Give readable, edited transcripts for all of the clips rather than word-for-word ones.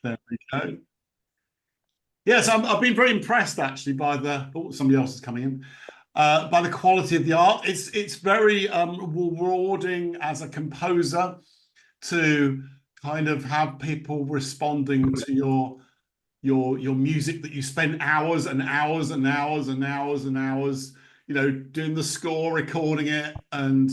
There we go. Yes, I've been very impressed actually by the. Oh, somebody else is coming in. By the quality of the art. It's very rewarding as a composer to kind of have people responding to your music that you spend hours and hours and hours and hours and hours, doing the score, recording it, and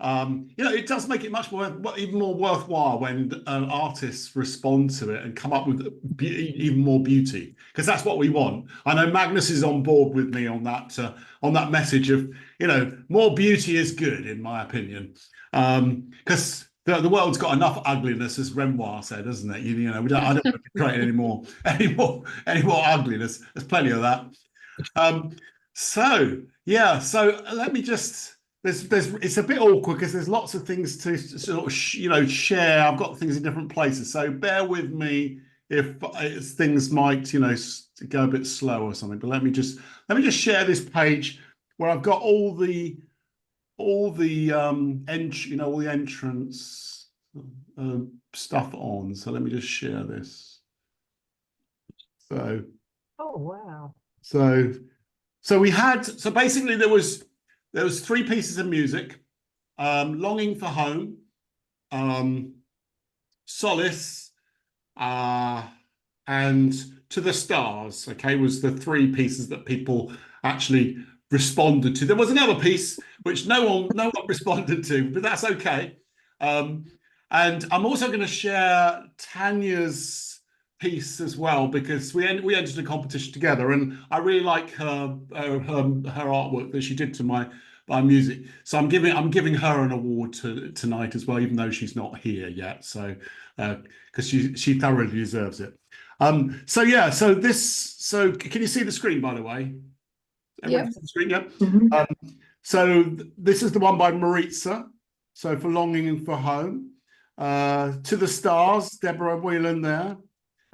it does make it much more, even more worthwhile when artists respond to it and come up with even more beauty, because that's what we want. I know Magnus is on board with me on that message of, more beauty is good, in my opinion, because the world's got enough ugliness, as Renoir said, hasn't it? I don't want to create any more ugliness. There's plenty of that. So let me just. It's a bit awkward because there's lots of things to sort of share. I've got things in different places, so bear with me if things might go a bit slow or something. But let me just share this page where I've got all the all the entrance stuff on. So let me just share this. So oh wow. So basically there was three pieces of music: Longing for Home, Solace, and To the Stars. Okay, was the three pieces that people actually responded to. There was another piece which no one responded to, but that's okay. And I'm also going to share Tanya's piece as well, because we entered a competition together, and I really like her artwork that she did to my music. So I'm giving her an award tonight as well, even though she's not here yet. So because she thoroughly deserves it. So can you see the screen, by the way? Yeah. Screen, yeah. Mm-hmm. So this is the one by Maritza. So for Longing for Home. To the Stars, Deborah Whelan there.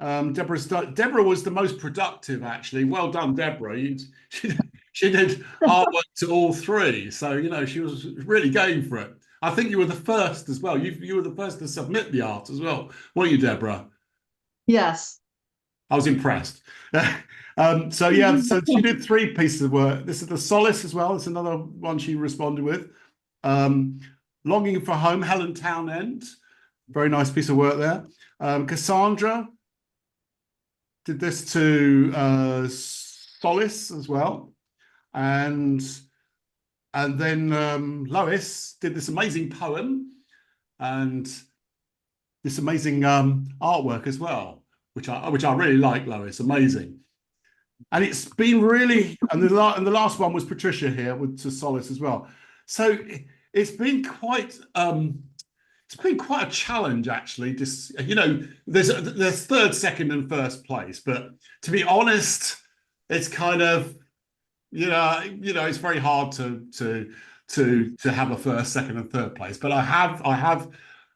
Deborah was the most productive, actually. Well done, Deborah. She did artwork to all three, so she was really going for it. I think you were the first as well. You were the first to submit the art as well, weren't you, Deborah? Yes. I was impressed. So she did three pieces of work. This is the Solace as well. It's another one she responded with. Longing for Home, Helen Townend. Very nice piece of work there. Cassandra did this to Solace as well. And then Lois did this amazing poem and this amazing artwork as well, which I really like. Lois, amazing. And it's been really, and the last one was Patricia here to Solace as well. So it's been quite a challenge, actually. Just there's third, second, and first place, but to be honest, it's kind of it's very hard to have a first, second, and third place. But I have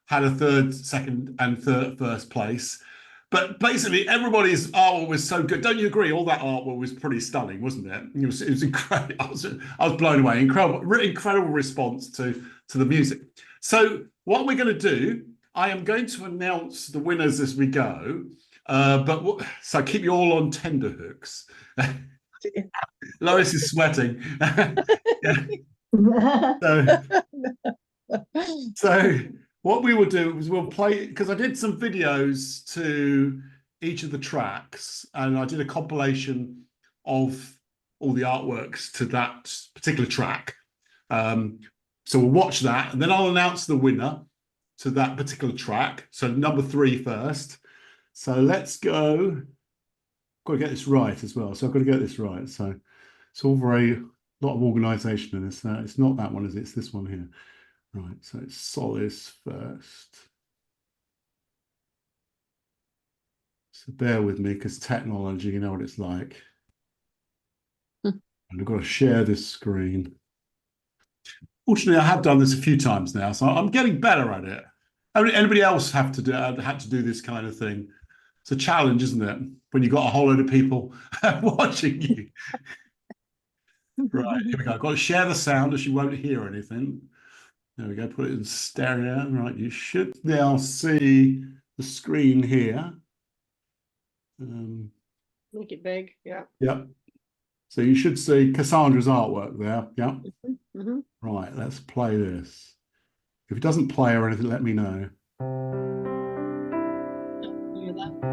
had a third, second, and first place. But basically, everybody's artwork was so good. Don't you agree? All that artwork was pretty stunning, wasn't it? It was incredible. I was blown away. Incredible response to the music. So what we're going to do, I am going to announce the winners as we go. So keep you all on tenterhooks. Lois is sweating. So what we will do is we'll play, because I did some videos to each of the tracks, and I did a compilation of all the artworks to that particular track. So we'll watch that, and then I'll announce the winner to that particular track. So number 3 first. So let's go. Got to get this right as well. So I've got to get this right. So it's all a lot of organisation in this. It's not that one, is it? It's this one here. Right. So it's Solace first. So bear with me, because technology, you know what it's like. And I've got to share this screen. Fortunately, I have done this a few times now, so I'm getting better at it. Anybody else had to do this kind of thing? It's a challenge, isn't it? When you've got a whole load of people watching you. Right, here we go. I've got to share the sound, or she won't hear anything. There we go. Put it in stereo. Right, you should now see the screen here. Make it big. Yeah. Yeah. So you should see Cassandra's artwork there. Yeah. Mhm. Right, let's play this. If it doesn't play or anything, let me know. Hear that?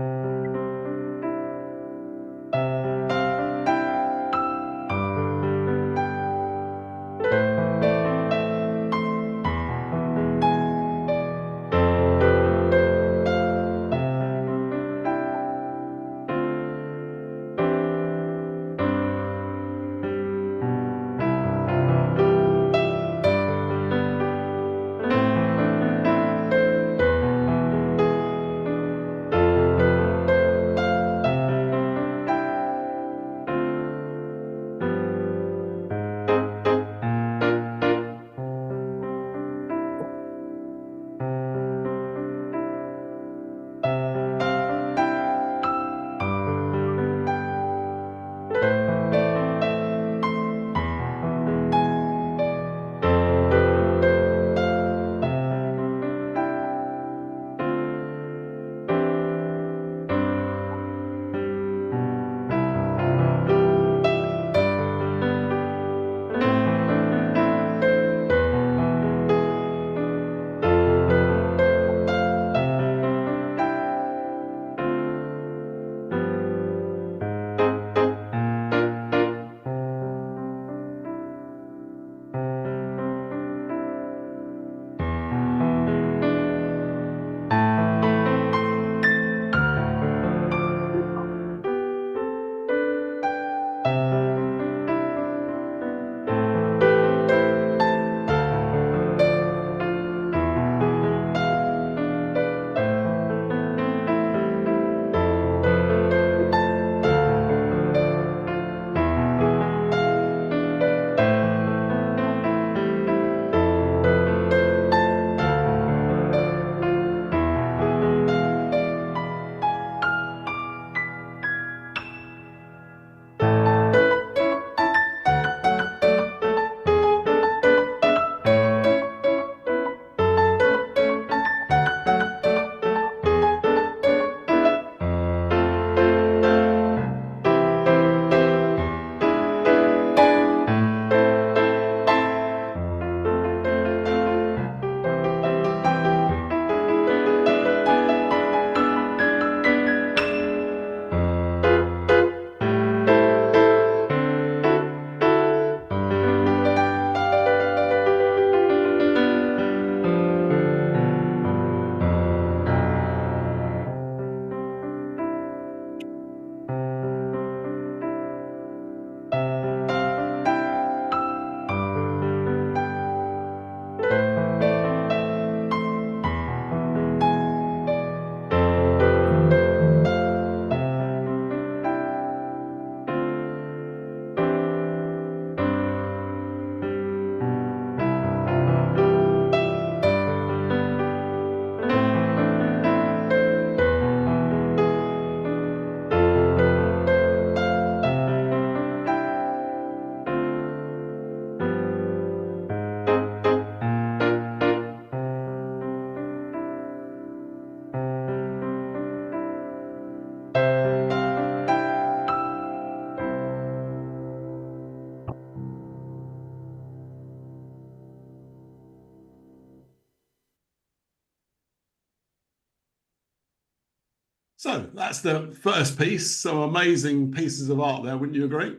So that's the first piece. So amazing pieces of art there, wouldn't you agree?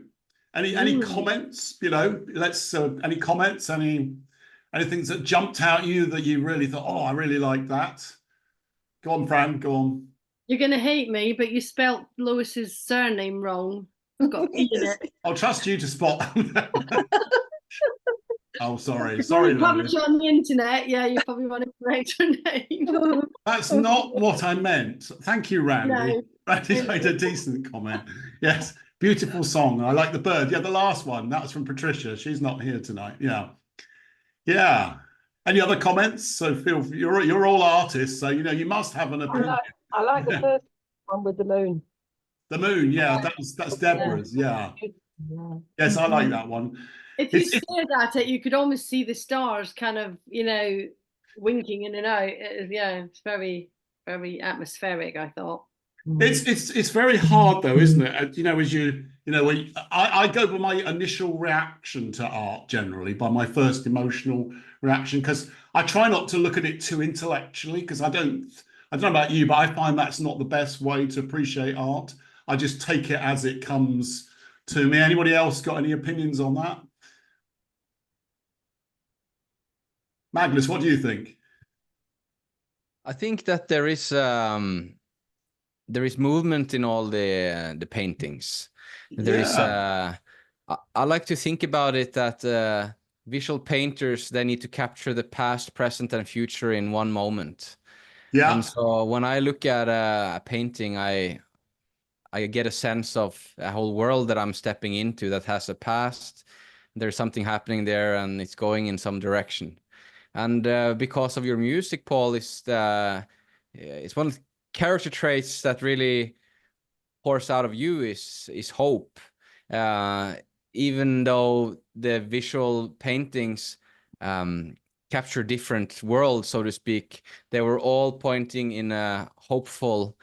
Any comments? You know, let's any comments? Any things that jumped out at you that you really thought, oh, I really like that. Go on, Fran. Go on. You're gonna hate me, but you spelt Lewis's surname wrong. It's got E in it. I'll trust you to spot. Oh, sorry. If Sorry, you publish Lois. it on the internet, yeah, you probably want to correct your name. That's not what I meant. Thank you, Randy. No. Randy made a decent comment. Yes, beautiful song. I like the bird. Yeah, the last one. That was from Patricia. She's not here tonight. Yeah. Yeah. Any other comments? So feel you're all artists, so you know you must have an opinion. I like the first one with the moon. The moon, yeah, that's Deborah's. Yeah. Yes, I like that one. If you stared at it, you could almost see the stars kind of, you know, winking in and out. Yeah, it's very, very atmospheric, I thought. It's very hard though, isn't it? You know, as you know, when I go by my initial reaction to art generally, by my first emotional reaction, because I try not to look at it too intellectually, because I don't know about you, but I find that's not the best way to appreciate art. I just take it as it comes to me. Anybody else got any opinions on that? Magnus, what do you think? I think that there is movement in all the paintings. There is I like to think about it that visual painters, they need to capture the past, present, and future in one moment. Yeah. And so when I look at a painting, I get a sense of a whole world that I'm stepping into that has a past. There's something happening there, and it's going in some direction. And because of your music, Paul, it's one of the character traits that really pours out of you is hope. Even though the visual paintings capture different worlds, so to speak, they were all pointing in a hopeful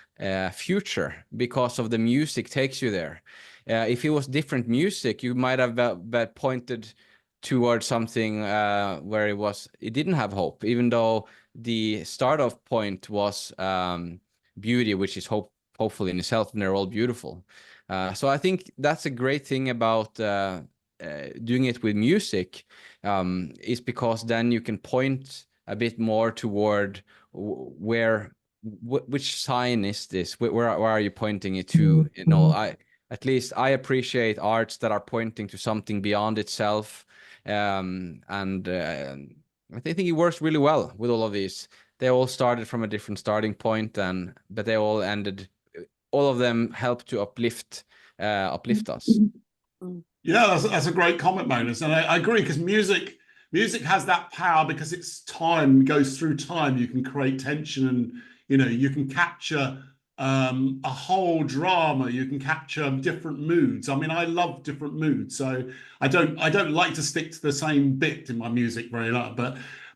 future because of the music takes you there. If it was different music, you might have pointed towards something where it didn't have hope, even though the start off point was beauty, which is hopeful in itself, and they're all beautiful. So I think that's a great thing about doing it with music, is because then you can point a bit more toward which sign is this? Where are you pointing it to? You know, at least I appreciate arts that are pointing to something beyond itself. And I think it works really well with all of these. They all started from a different starting point, but they all ended. All of them help to uplift us. Yeah, that's a great comment, Magnus, and I agree, because music has that power because it's time, goes through time. You can create tension, and you can capture a whole drama. You can capture different moods. I mean, I love different moods, so I don't like to stick to the same bit in my music very much.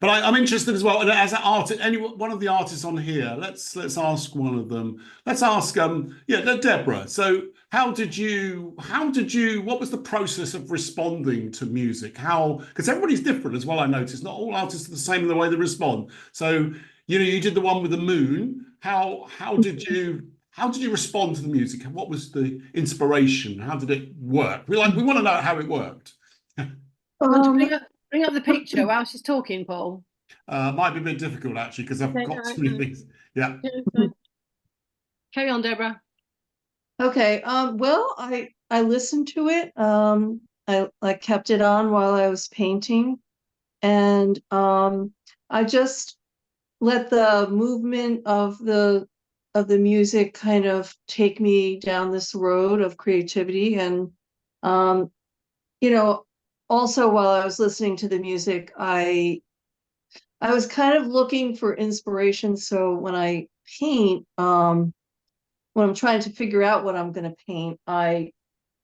But I'm interested as well. And as an artist, one of the artists on here, let's ask one of them. Let's ask Deborah. So what was the process of responding to music? Because everybody's different as well. I noticed not all artists are the same in the way they respond. So you did the one with the moon. How did you respond to the music? What was the inspiration? How did it work? We want to know how it worked. Bring up the picture while she's talking, Paul. Might be a bit difficult actually, because I've got too many things. Yeah. Carry on, Deborah. Okay. Well, I listened to it. I kept it on while I was painting, and I just let the movement of the music kind of take me down this road of creativity. And also while I was listening to the music, I was kind of looking for inspiration. So when I paint, when I'm trying to figure out what I'm going to paint, a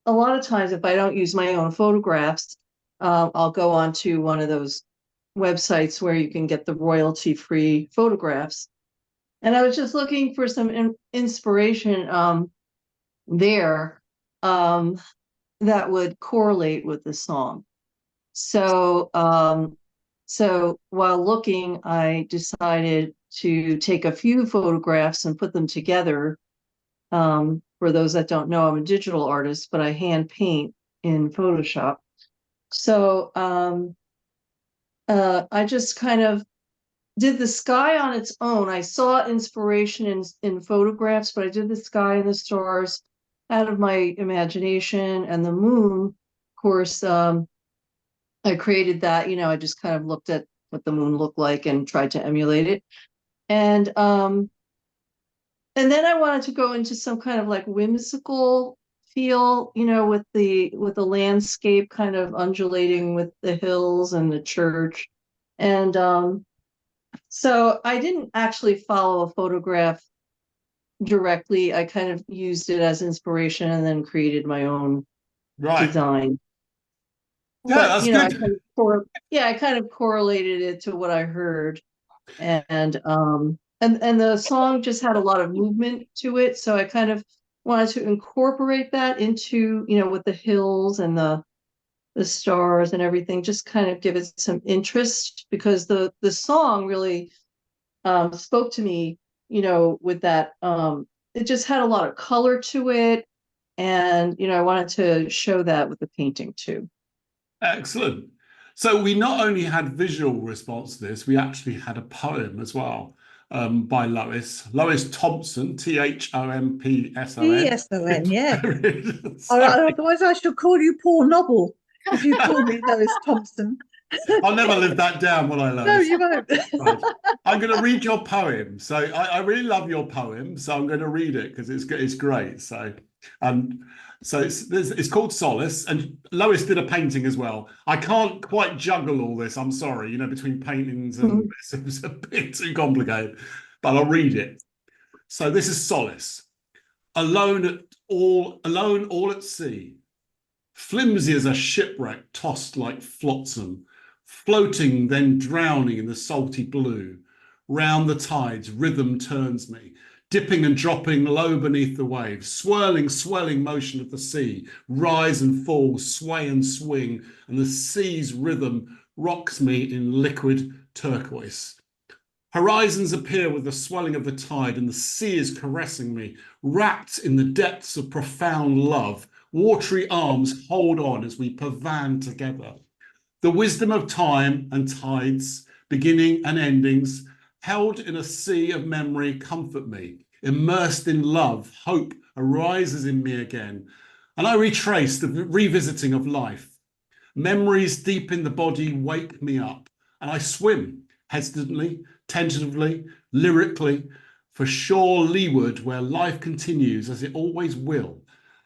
lot of times, if I don't use my own photographs, I'll go onto one of those websites where you can get the royalty-free photographs. And I was just looking for some inspiration there that would correlate with the song. So while looking, I decided to take a few photographs and put them together. For those that don't know, I'm a digital artist, but I hand paint in Photoshop. So I just kind of did the sky on its own. I saw inspiration in photographs, but I did the sky and the stars out of my imagination, and the moon, of course, I created that. I just kind of looked at what the moon looked like and tried to emulate it. And then I wanted to go into some kind of like whimsical feel, with the landscape kind of undulating with the hills and the church. And so I didn't actually follow a photograph directly. I kind of used it as inspiration and then created my own design. Yeah, but, that's good. I kind of correlated it to what I heard. And and the song just had a lot of movement to it, so I kind of wanted to incorporate that into, you know, with the hills and the stars and everything, just kind of give it some interest, because the song really spoke to me, you know, with that it just had a lot of color to it, and you know, I wanted to show that with the painting too. Excellent. So we not only had visual response to this, we actually had a poem as well, by Lois Thompson, Thompson. TSON, yeah. Sorry, Otherwise, I shall call you Paul Noble if you call me Lois Thompson. I'll never live that down, will I, Lois? No, you won't. Right. I'm going to read your poem. So I really love your poem, so I'm going to read it because it's great. So it's called Solace, and Lois did a painting as well. I can't quite juggle all this. I'm sorry, you know, between paintings and this, it was a bit too complicated, but I'll read it. So this is Solace. Alone all at sea, flimsy as a shipwreck tossed like flotsam, floating then drowning in the salty blue. Round the tides rhythm turns me, dipping and dropping low beneath the waves, swirling, swelling motion of the sea, rise and fall, sway and swing, and the sea's rhythm rocks me in liquid turquoise. Horizons appear with the swelling of the tide, and the sea is caressing me, wrapped in the depths of profound love. Watery arms hold on as we pavane together. The wisdom of time and tides, beginning and endings, held in a sea of memory, comfort me. Immersed in love, hope arises in me again, and I retrace the revisiting of life. Memories deep in the body wake me up, and I swim hesitantly, tentatively, lyrically, for shore leeward where life continues as it always will.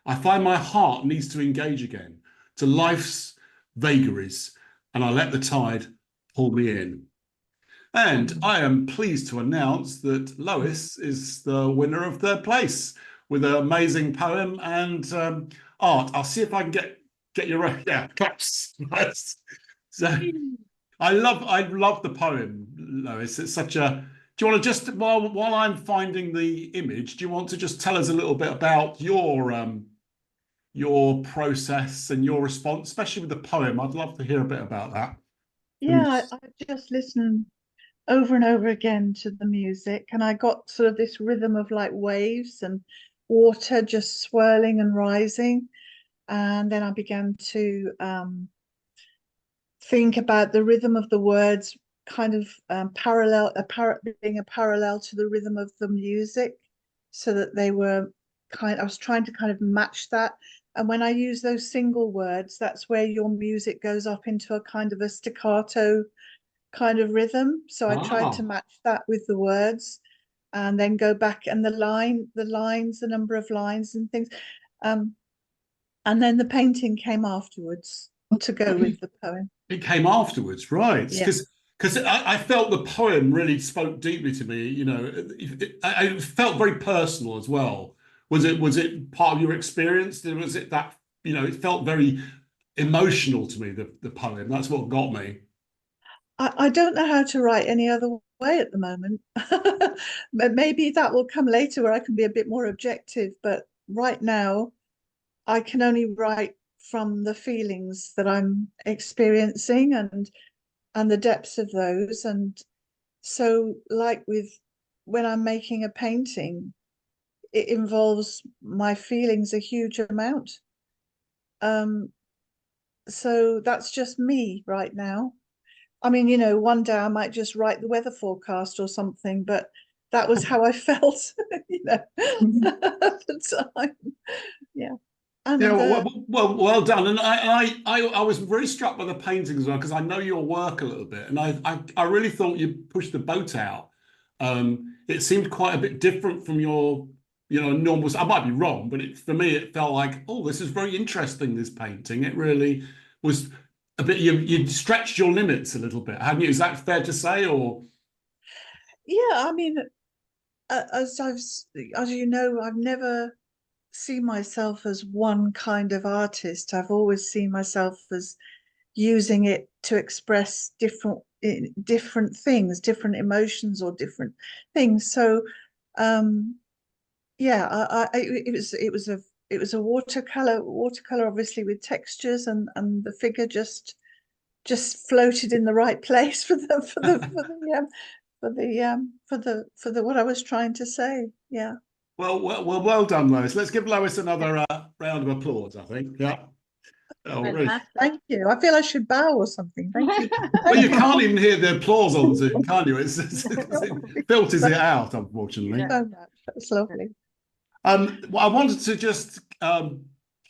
I find my heart needs to engage again to life's vagaries, and I let the tide pull me in. And I am pleased to announce that Lois is the winner of third place with an amazing poem and art. I'll see if I can get your claps. So I love the poem, Lois. It's such a. Do you want to just while I'm finding the image, do you want to just tell us a little bit about your process and your response, especially with the poem? I'd love to hear a bit about that. Yeah, I just listened over and over again to the music, and I got sort of this rhythm of like waves and water just swirling and rising. And then I began to think about the rhythm of the words kind of being a parallel to the rhythm of the music, so that they were I was trying to kind of match that. And when I use those single words, that's where your music goes up into a kind of a staccato kind of rhythm. So I tried to match that with the words, and then go back, and the lines, the number of lines and things. And then the painting came afterwards to go with the poem. It came afterwards, right? Yeah. Because I felt the poem really spoke deeply to me. You know, it felt very personal as well. Was it part of your experience? Was it that, you know, it felt very emotional to me, the poem. That's what got me. I don't know how to write any other way at the moment. Maybe that will come later where I can be a bit more objective. But right now, I can only write from the feelings that I'm experiencing and the depths of those. And so, like when I'm making a painting, it involves my feelings a huge amount. So that's just me right now. I mean, you know, one day I might just write the weather forecast or something, but that was how I felt, you know, at the time. Yeah. And Yeah, well done. And I was very struck by the painting as well, because I know your work a little bit, and I really thought you pushed the boat out. It seemed quite a bit different from your, you know, normal. I might be wrong, but for me, it felt like, oh, this is very interesting, this painting. It really was a bit, you stretched your limits a little bit, hadn't you? Is that fair to say, or? yeah, I mean, as you know, I've never seen myself as one kind of artist. I've always seen myself as using it to express different different things, different emotions or different things. So yeah, it was a watercolor obviously with textures, and the figure just floated in the right place for the what I was trying to say. Yeah. Well done, Lois. Let's give Lois another round of applause, I think. Yeah. Oh, really. Fantastic. Thank you. I feel I should bow or something. Thank you. Well, you can't even hear the applause on Zoom, can you? It filters it out, unfortunately. So much. That's lovely. Well, I wanted to just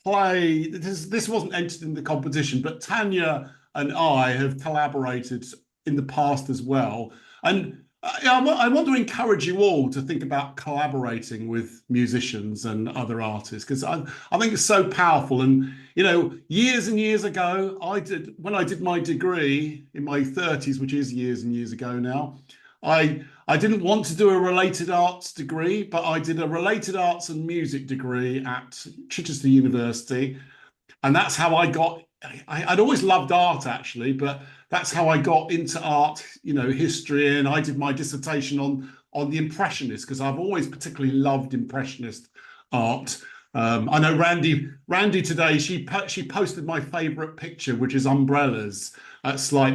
play. This wasn't entered in the competition, but Tanya and I have collaborated in the past as well. And I want to encourage you all to think about collaborating with musicians and other artists, because I think it's so powerful. And you know, years and years ago, when I did my degree in my 30s, which is years and years ago now, I didn't want to do a related arts degree, but I did a related arts and music degree at Chichester University. And that's how I got, I'd always loved art actually, but that's how I got into art, you know, history. And I did my dissertation on the Impressionists, because I've always particularly loved Impressionist art. I know Randy today, she posted my favorite picture, which is umbrellas. That's like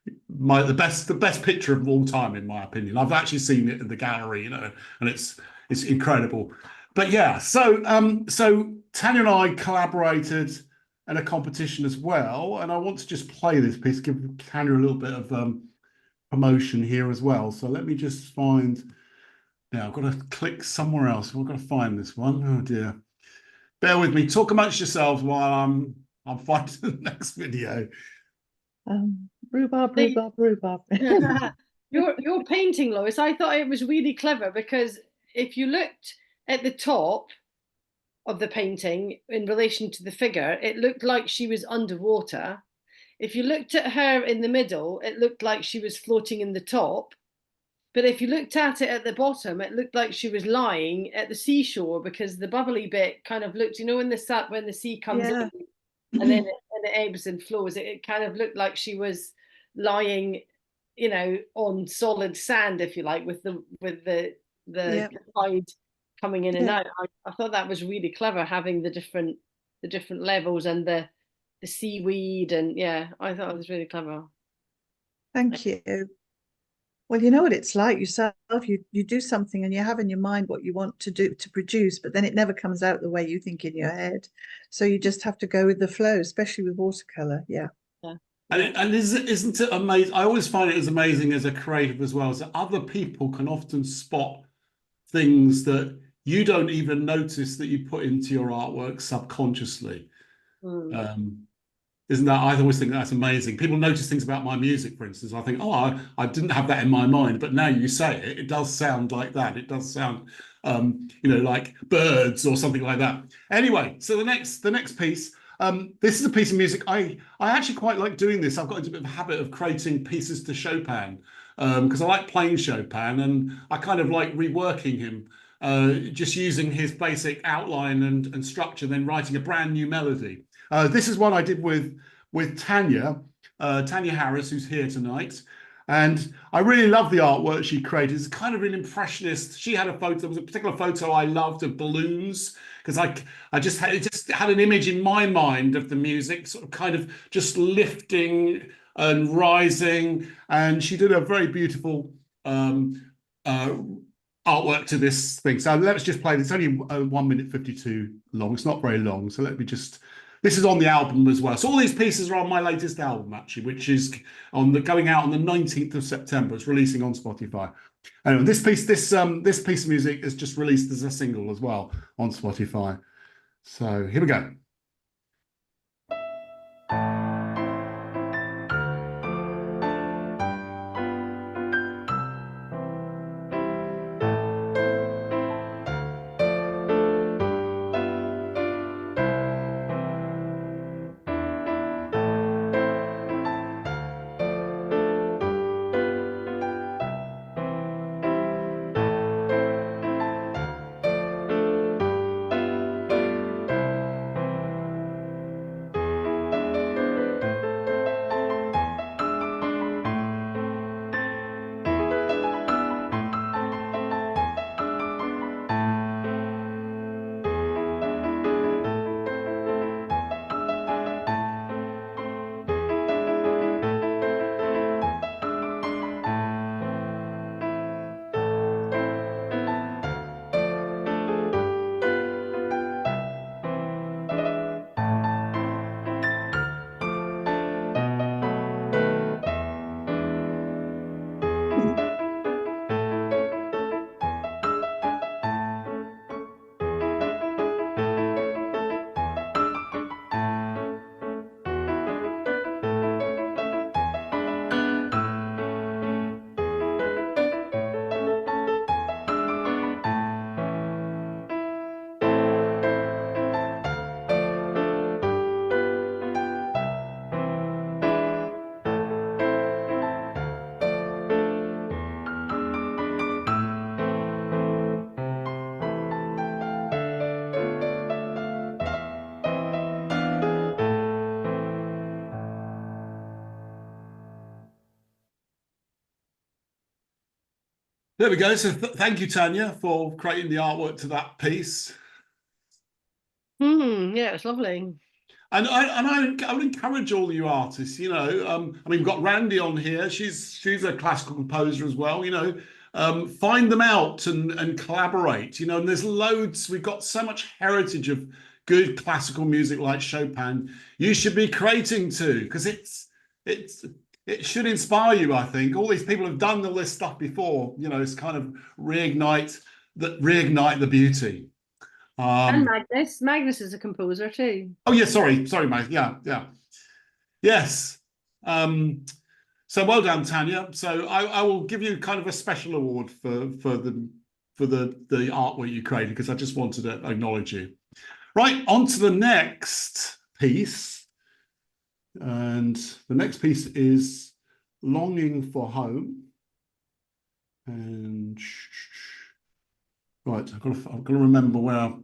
the best picture of all time, in my opinion. I've actually seen it in the gallery, you know, and it's incredible. But yeah, so Tanya and I collaborated in a competition as well, and I want to just play this piece, give Tanya a little bit of promotion here as well. So let me just find. Now I've got to click somewhere else. I've got to find this one. Oh dear. Bear with me. Talk amongst yourselves while I'm finding the next video. Rhubarb. Your painting, Lois, I thought it was really clever, because if you looked at the top of the painting in relation to the figure, it looked like she was underwater. If you looked at her in the middle, it looked like she was floating in the top. But if you looked at it at the bottom, it looked like she was lying at the seashore, because the bubbly bit kind of looked, you know, when the sea comes Yeah. in and then it ebbs and flows, it kind of looked like she was lying, you know, on solid sand, if you like, with the Yeah. tide coming in and Yeah. out. I thought that was really clever, having the different levels and the seaweed, and yeah, I thought it was really clever. Thank you. Well, you know what it's like yourself. You do something and you have in your mind what you want to produce, but then it never comes out the way you think in your head. So you just have to go with the flow, especially with watercolor. Yeah. And isn't it amazing? I always find it as amazing as a creative as well, as that other people can often spot things that you don't even notice that you put into your artwork subconsciously. Isn't that? I always think that's amazing. People notice things about my music, for instance. I think, oh, I didn't have that in my mind, but now you say it, it does sound like that. It does sound, you know, like birds or something like that. Anyway, so the next piece. This is a piece of music. I actually quite like doing this. I've got into a bit of a habit of creating pieces to Chopin, because I like playing Chopin, and I kind of like reworking him, just using his basic outline and structure, then writing a brand new melody. This is one I did with Tanya Harris, who's here tonight. And I really love the artwork she created. It's kind of an impressionist. She had a photo, there was a particular photo I loved of balloons, because I just had an image in my mind of the music sort of kind of just lifting and rising. And she did a very beautiful artwork to this thing. So let's just play this. It's only 1 minute 52 long. It's not very long. So let me just. This is on the album as well. So all these pieces are on my latest album, actually, which is going out on the 19th of September. It's releasing on Spotify. Anyway, this piece of music is just released as a single as well on Spotify. So here we go. There we go. So thank you, Tanya, for creating the artwork to that piece. Yeah, it's lovely. And I would encourage all you artists, you know, I mean, we've got Randy on here. She's a classical composer as well, you know. Find them out and collaborate, you know, and there's loads. We've got so much heritage of good classical music like Chopin. You should be creating too, because it should inspire you, I think. All these people have done all this stuff before, you know, it's kind of reignite the beauty. And Magnus. Magnus is a composer too. Oh yeah, sorry, Mike. Yeah. Yes. So well done, Tanya. So I will give you kind of a special award for the artwork you created, because I just wanted to acknowledge you. Right, on to the next piece. And the next piece is Longing for Home. And right, I've got to remember where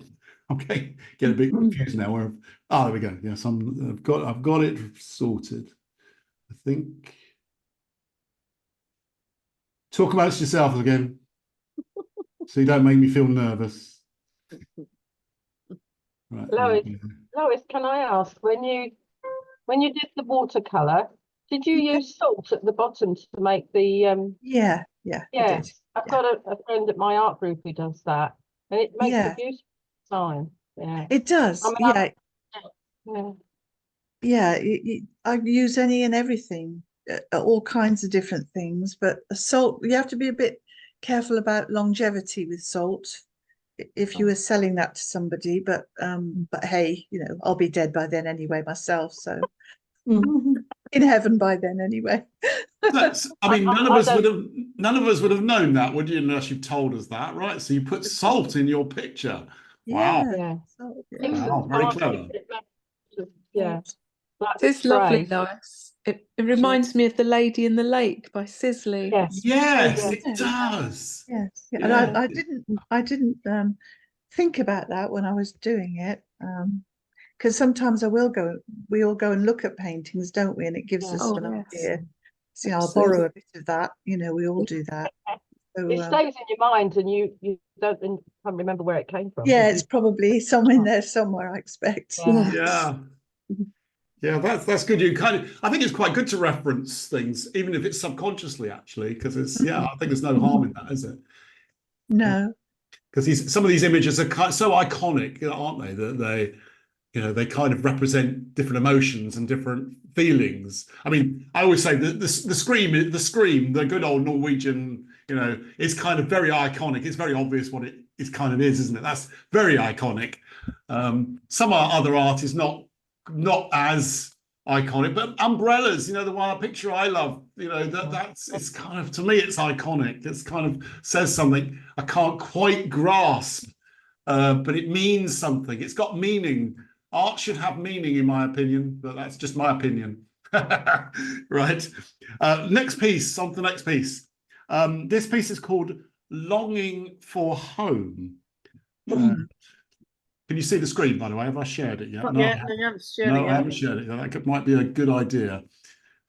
okay, get a bit confused now. There we go. Yes, I've got it sorted. I think. Talk about yourself again, so you don't make me feel nervous. Right, Lois, can I ask, when you did the watercolor, did you use salt at the bottom to make the Yeah, I did. I've got a friend at my art group who does that, and it makes Yeah. a beautiful sign. Yeah. It does. I mean, Yeah. I use any and everything, all kinds of different things. But salt, you have to be a bit careful about longevity with salt if you were selling that to somebody. But hey, you know, I'll be dead by then anyway myself. So in heaven by then anyway. I mean, none of us would have known that, would you, unless you told us that, right? So you put salt in your picture. Wow. Yeah. Salt, Wow, very clever. Yeah. Like It's lovely, spray. Lois. It reminds me of The Lady in the Lake by Sisley. Yes. Yes, Yeah. it does. Yes, Yeah. and I didn't think about that when I was doing it, because sometimes we all go and look at paintings, don't we? And it gives us Oh, an yes. idea. See, I'll Absolutely. borrow a bit of that. You know, we all do that. So, It stays in your mind, and you can't remember where it came from. yeah, it's probably somewhere in there somewhere, I expect. Yeah. Yeah, that's good. I think it's quite good to reference things, even if it's subconsciously, actually, because I think there's no harm in that, is it? No. Because some of these images are so iconic, aren't they? That they kind of represent different emotions and different feelings. I mean, I always say the scream, the good old Norwegian, is kind of very iconic. It's very obvious what it kind of is, isn't it? That's very iconic. Some other art is not as iconic, but umbrellas, the one picture I love, it's kind of, to me, it's iconic. It's kind of says something I can't quite grasp, but it means something. It's got meaning. Art should have meaning, in my opinion, but that's just my opinion. Right. Next piece, on to the next piece. This piece is called Longing for Home. Can you see the screen, by the way? Have I shared it yet? Not yet, I haven't shared it No, I yet. haven't shared it yet. That might be a good idea.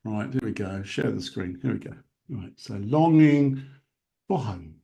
Right, here we go. Share the screen. Here we go. Right, so Longing for Home.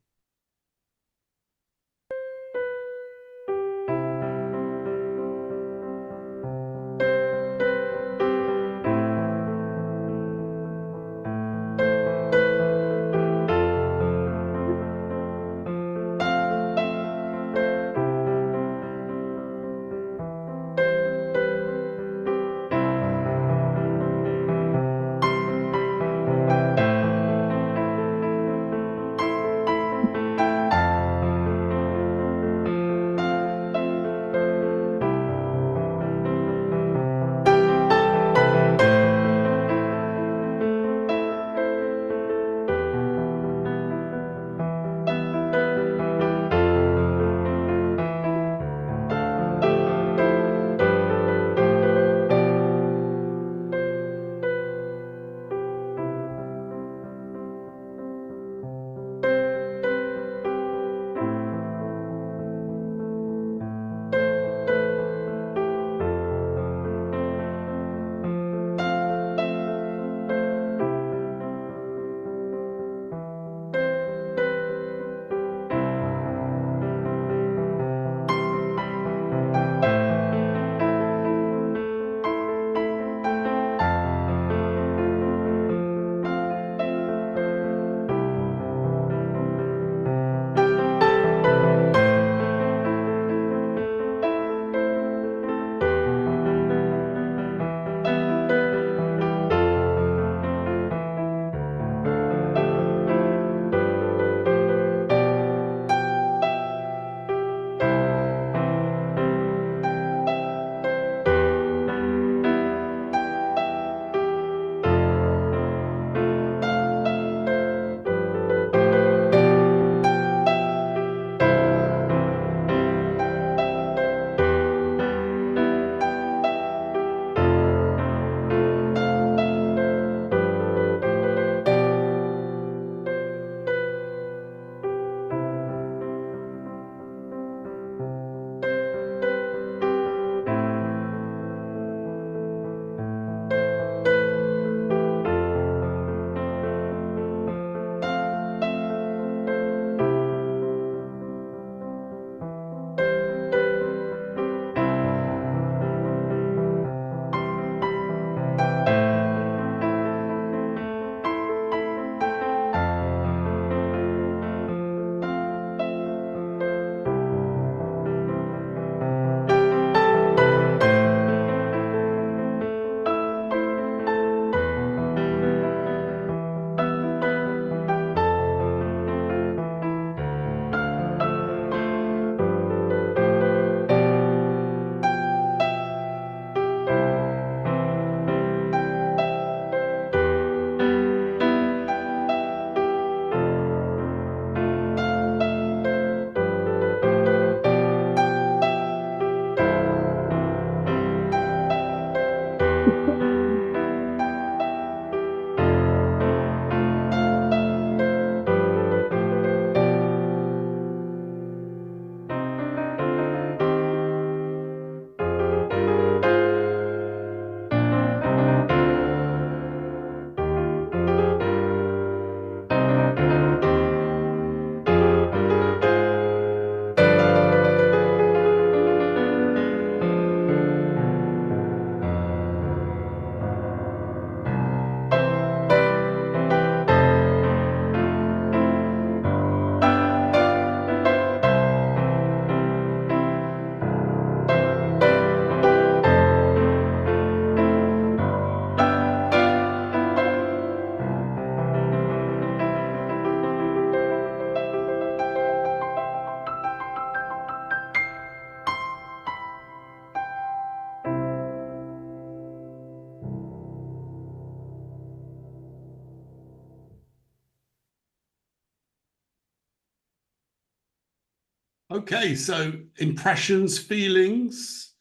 Okay, so impressions, feelings.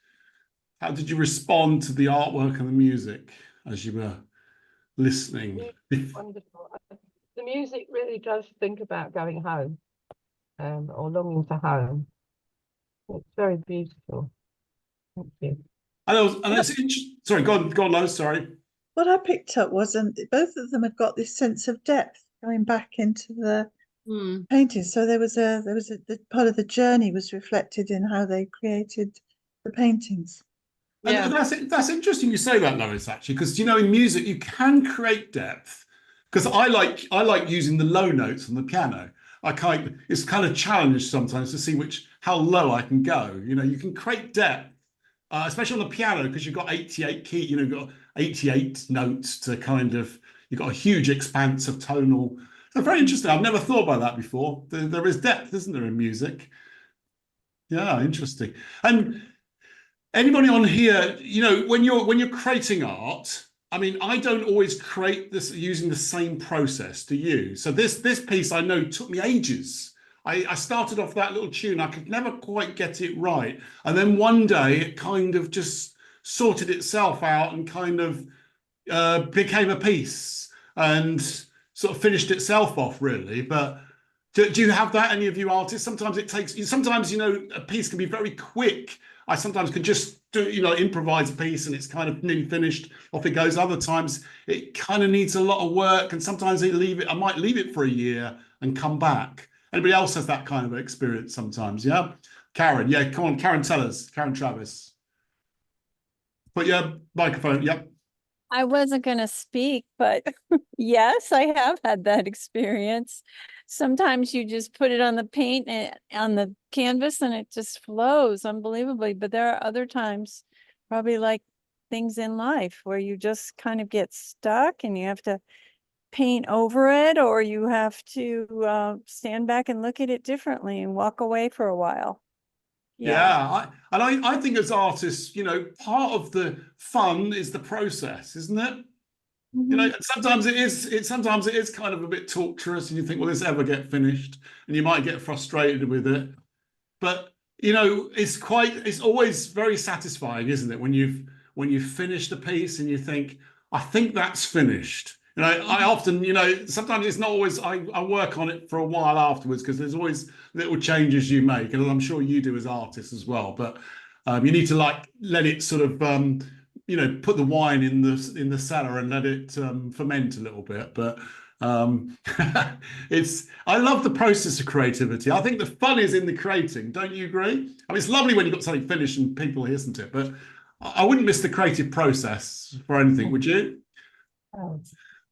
How did you respond to the artwork and the music as you were listening? Wonderful. The music really does think about going home, or longing for home. It's very beautiful. Thank you. Sorry, go on, Lois, sorry. What I picked up was, both of them had got this sense of depth going back into the Hmm. painting. So the part of the journey was reflected in how they created the paintings. Yeah. And that's interesting you say that, Lois, actually, because you know in music you can create depth. Because I like using the low notes on the piano. It's kind of challenge sometimes to see how low I can go. You know, you can create depth, especially on the piano because you've got 88 key. You know, you've got 88 notes to you've got a huge expanse of tonal. So very interesting. I've never thought about that before. There is depth, isn't there, in music? Yeah, interesting. And anybody on here, you know, when you're creating art, I mean, I don't always create this using the same process. Do you? So this piece I know took me ages. I started off that little tune. I could never quite get it right, and then one day it kind of just sorted itself out and kind of became a piece and sort of finished itself off, really. But do you have that, any of you artists? Sometimes, you know, a piece can be very quick. I sometimes can just do, you know, improvise a piece and it's kind of nearly finished, off it goes. Other times it kind of needs a lot of work, and sometimes I might leave it for a year and come back. Anybody else has that kind of experience sometimes? Yeah. Karen, yeah, come on, Karen, tell us. Karen Travis. Put your microphone, yep. I wasn't going to speak, but yes, I have had that experience. Sometimes you just put it on the paint and on the canvas and it just flows unbelievably. But there are other times, probably like things in life, where you just kind of get stuck and you have to paint over it, or you have to stand back and look at it differently and walk away for a while. Yeah, I think as artists, you know, part of the fun is the process, isn't it? You know, sometimes it is kind of a bit torturous, and you think, will this ever get finished? And you might get frustrated with it. But you know, it's always very satisfying, isn't it? When you've finished a piece and you think, I think that's finished. You know, I often, you know, sometimes it's not always, I work on it for a while afterwards because there's always little changes you make, and I'm sure you do as artists as well. But you need to let it sort of you know, put the wine in the cellar and let it ferment a little bit. But I love the process of creativity. I think the fun is in the creating. Don't you agree? I mean, it's lovely when you've got something finished and people hear, isn't it? But I wouldn't miss the creative process for anything, would you? Oh.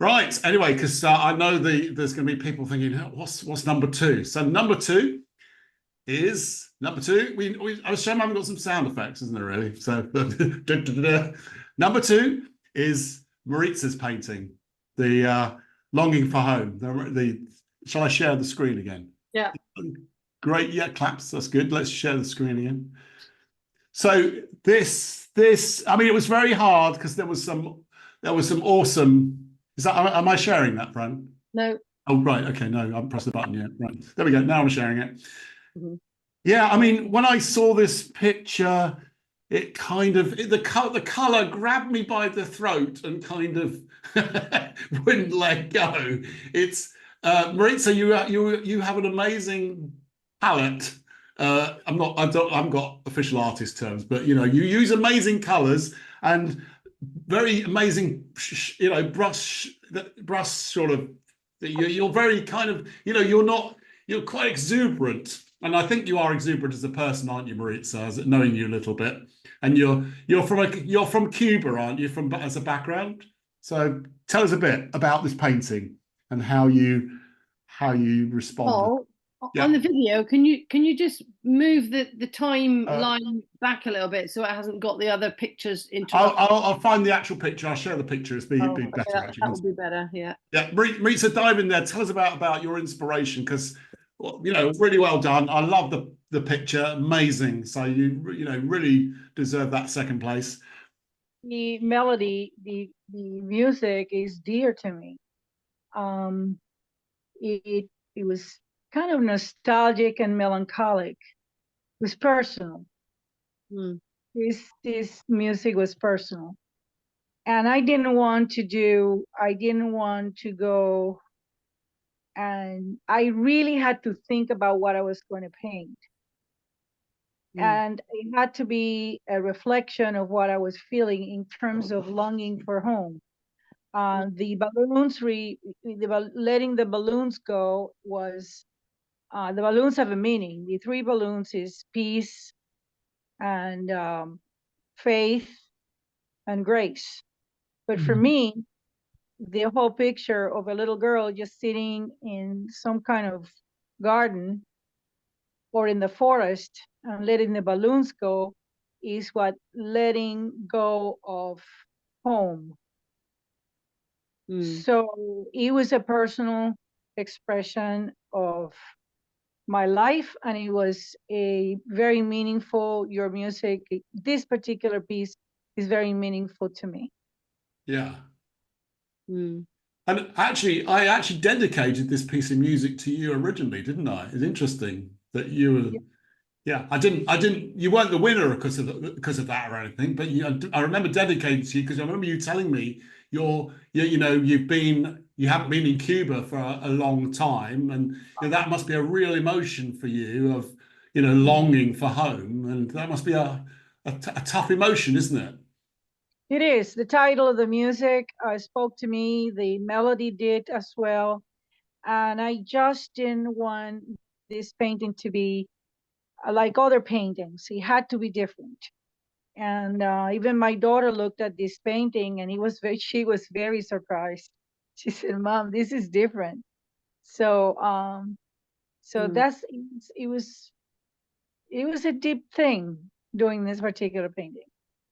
Right. Anyway, because I know there's going to be people thinking, what's number two? So number two. I was showing I've got some sound effects, isn't there, really? So number two is Maritza's painting, the Longing for Home. Shall I share the screen again? Yeah. Great. Yeah, claps. That's good. Let's share the screen again. So this, I mean, it was very hard because there was some awesome. Am I sharing that, Fran? No. Oh, right. Okay. No, I pressed the button. Yeah. Right. There we go. Now I'm sharing it. Mm-hmm. Yeah. I mean, when I saw this picture, it kind of, the color grabbed me by the throat and kind of wouldn't let go. It's, Maritza, you have an amazing palette. I'm got official artist terms, but you know, you use amazing colors and very amazing, you know, brush sort of. You're very kind of, you know, you're quite exuberant, and I think you are exuberant as a person, aren't you, Maritza? Knowing you a little bit, and you're from Cuba, aren't you? As a background, so tell us a bit about this painting and how you responded. Yeah. On the video, can you just move the timeline back a little bit so it hasn't got the other pictures interrupted? I'll find the actual picture. I'll share the picture. It's be better. That would be better. Yeah. Yeah, Maritza, dive in there. Tell us about your inspiration, because you know, really well done. I love the picture. Amazing. So you know, really deserve that second place. The melody, the music is dear to me. It was kind of nostalgic and melancholic, was personal. Mm. This music was personal. And I didn't want to go, and I really had to think about what I was going to paint. Mm. And it had to be a reflection of what I was feeling in terms of longing for home. The balloons, letting the balloons go was, the balloons have a meaning. The 3 balloons is peace and faith and grace. But for me, the whole picture of a little girl just sitting in some kind of garden or in the forest and letting the balloons go is what letting go of home. Mm. So it was a personal expression of my life, and it was a very meaningful, your music, this particular piece is very meaningful to me. Yeah. Mm. And actually, I actually dedicated this piece of music to you originally, didn't I? It's interesting that you were, yeah, I didn't, you weren't the winner because of that or anything, but I remember dedicating to you because I remember you telling me you haven't been in Cuba for a long time, and that must be a real emotion for you of, longing for home, and that must be a tough emotion, isn't it? It is. The title of the music spoke to me. The melody did as well. And I just didn't want this painting to be like other paintings. It had to be different. And even my daughter looked at this painting, and she was very surprised. She said, "Mom, this is different." So it was a deep thing doing this particular painting.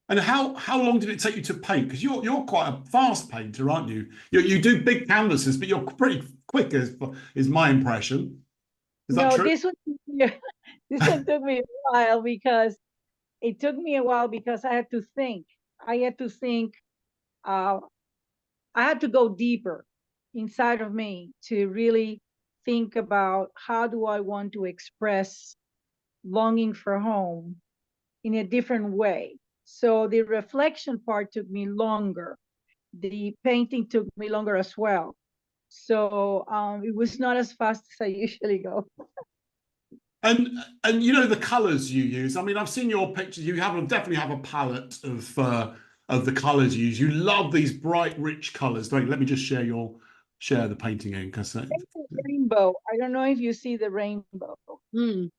And how long did it take you to paint? Because you're quite a fast painter, aren't you? You do big canvases, but you're pretty quick, is my impression. Is that No, true? this one took me a while because I had to think. I had to think. I had to go deeper inside of me to really think about how do I want to express longing for home in a different way. So the reflection part took me longer. The painting took me longer as well. So it was not as fast as I usually go. And the colors you use. I mean, I've seen your pictures. You definitely have a palette of the colors you use. You love these bright, rich colors. Let me just share the painting in because Rainbow. I don't know if you see the rainbow. Mm.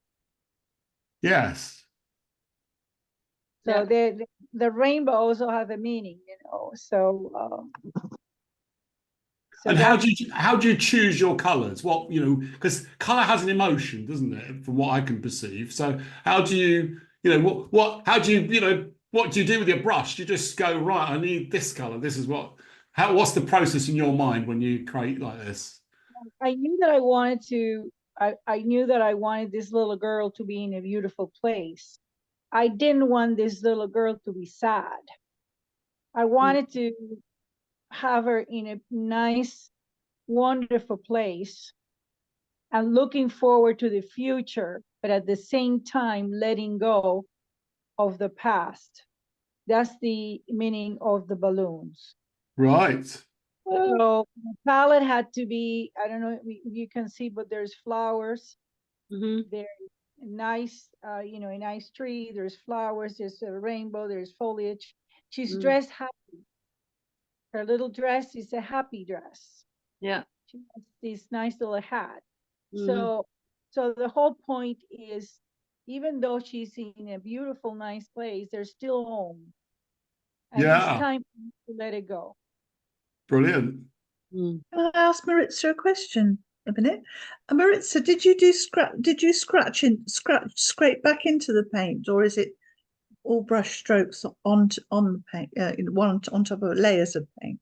yes. So Yeah. the rainbow also have a meaning, So And how do you choose your colors? What, because color has an emotion, doesn't it? From what I can perceive. So how do you, how do you, what do you do with your brush? Do you just go, right, I need this color. This is what's the process in your mind when you create like this? I knew that I knew that I wanted this little girl to be in a beautiful place. I didn't want this little girl to be sad. I wanted to have her in a nice, wonderful place and looking forward to the future, but at the same time letting go of the past. That's the meaning of the balloons. Right. So the palette had to be, I don't know if you can see, but there's flowers. Mm-hmm. There's a nice, a nice tree. There's flowers. There's a rainbow. There's foliage. She's dressed happy. Her little dress is a happy dress. Yeah. She has this nice little hat. Mm. So the whole point is, even though she's in a beautiful, nice place, there's still home. And it's time to let it go. Brilliant. Mm. Can I ask Maritza a question a minute? Maritza, did you scrape back into the paint, or is it all brush strokes on the paint, one on top of layers of paint?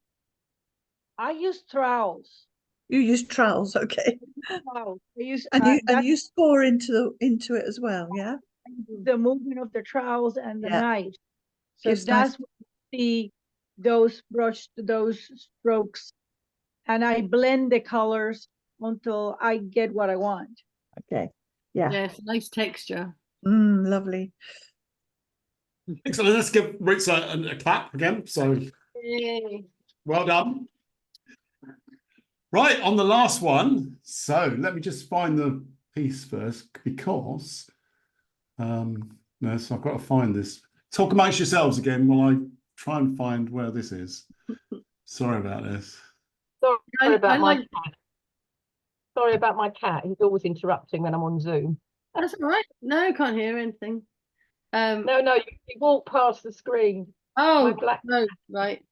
I use trowels. You use trowels, okay. Trowels. I use, and you score into it as well, yeah? The movement of the trowels and the knife. So Gives that's nice... what you see, those strokes, and I blend the colors until I get what I want. Okay. Yeah. Yes, nice texture. Lovely. Excellent. Let's give Roots a clap again. So Yay. well done. Right, on the last one. So let me just find the piece first, because no, so I've got to find this. Talk amongst yourselves again while I try and find where this is. Sorry about this. Sorry about I my like- cat. Sorry about my cat. He's always interrupting when I'm on Zoom. That's all right. No, I can't hear anything. No, you walk past the screen. Oh, my black- no, right.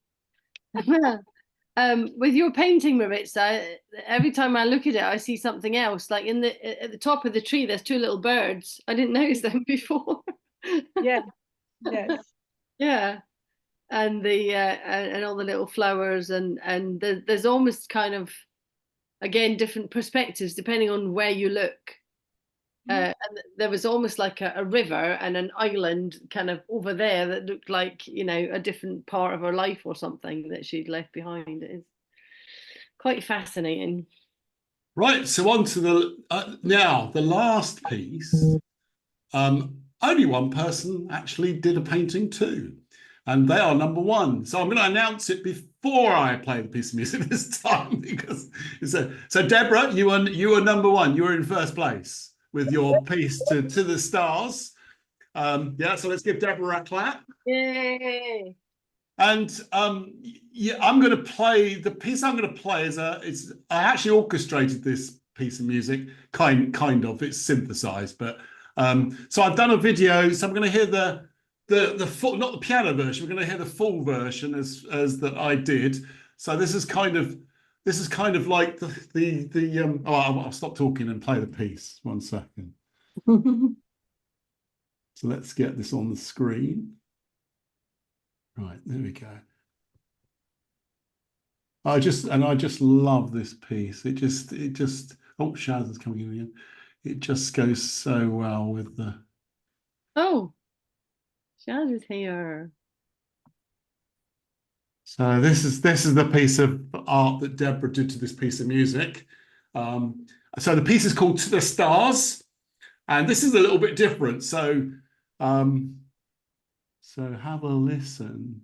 With your painting, Maritza, every time I look at it, I see something else. Like at the top of the tree, there's two little birds. I didn't notice them before. Yeah, yes. Yeah, and the and all the little flowers, and there's almost kind of, again, different perspectives depending on where you look. And there was almost like a river and an island kind of over there that looked like, you know, a different part of her life or something that she'd left behind. It is quite fascinating. Right, so on to the now the last piece. Only one person actually did a painting too, and they are number one. So I'm going to announce it before I play the piece of music this time, because so Deborah, you were number one. You were in first place with your piece to the stars. Yeah, so let's give Deborah a clap. Yay! And yeah, I'm going to play the piece. I'm going to play I actually orchestrated this piece of music, kind of. It's synthesized, but so I've done a video. So I'm going to hear the full, not the piano version. We're going to hear the full version as that I did. So this is kind of like the oh, I'll stop talking and play the piece. 1 second. So let's get this on the screen. Right, there we go. I just love this piece. It just oh, Shaz is coming in again. It just goes so well with the. Oh, Shaz is here. So this is the piece of art that Deborah did to this piece of music. So the piece is called To the Stars, and this is a little bit different. So so have a listen.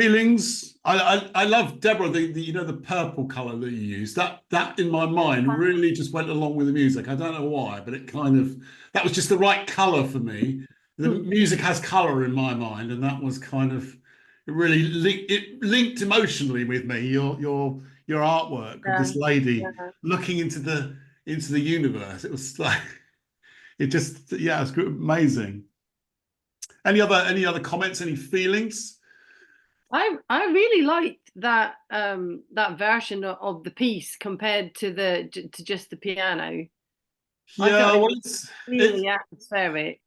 feelings. I love, Deborah, the you know, the purple color that you use. That in my mind really just went along with the music. I don't know why, but it kind of, that was just the right color for me. The music has color in my mind, and that was kind of, it really linked emotionally with me. Your artwork of this lady looking into the universe. It was like, it just, yeah, it's amazing. Any other comments? Any feelings? I really liked that that version of the piece compared to just the piano. I Yeah, thought it well, was really atmospheric.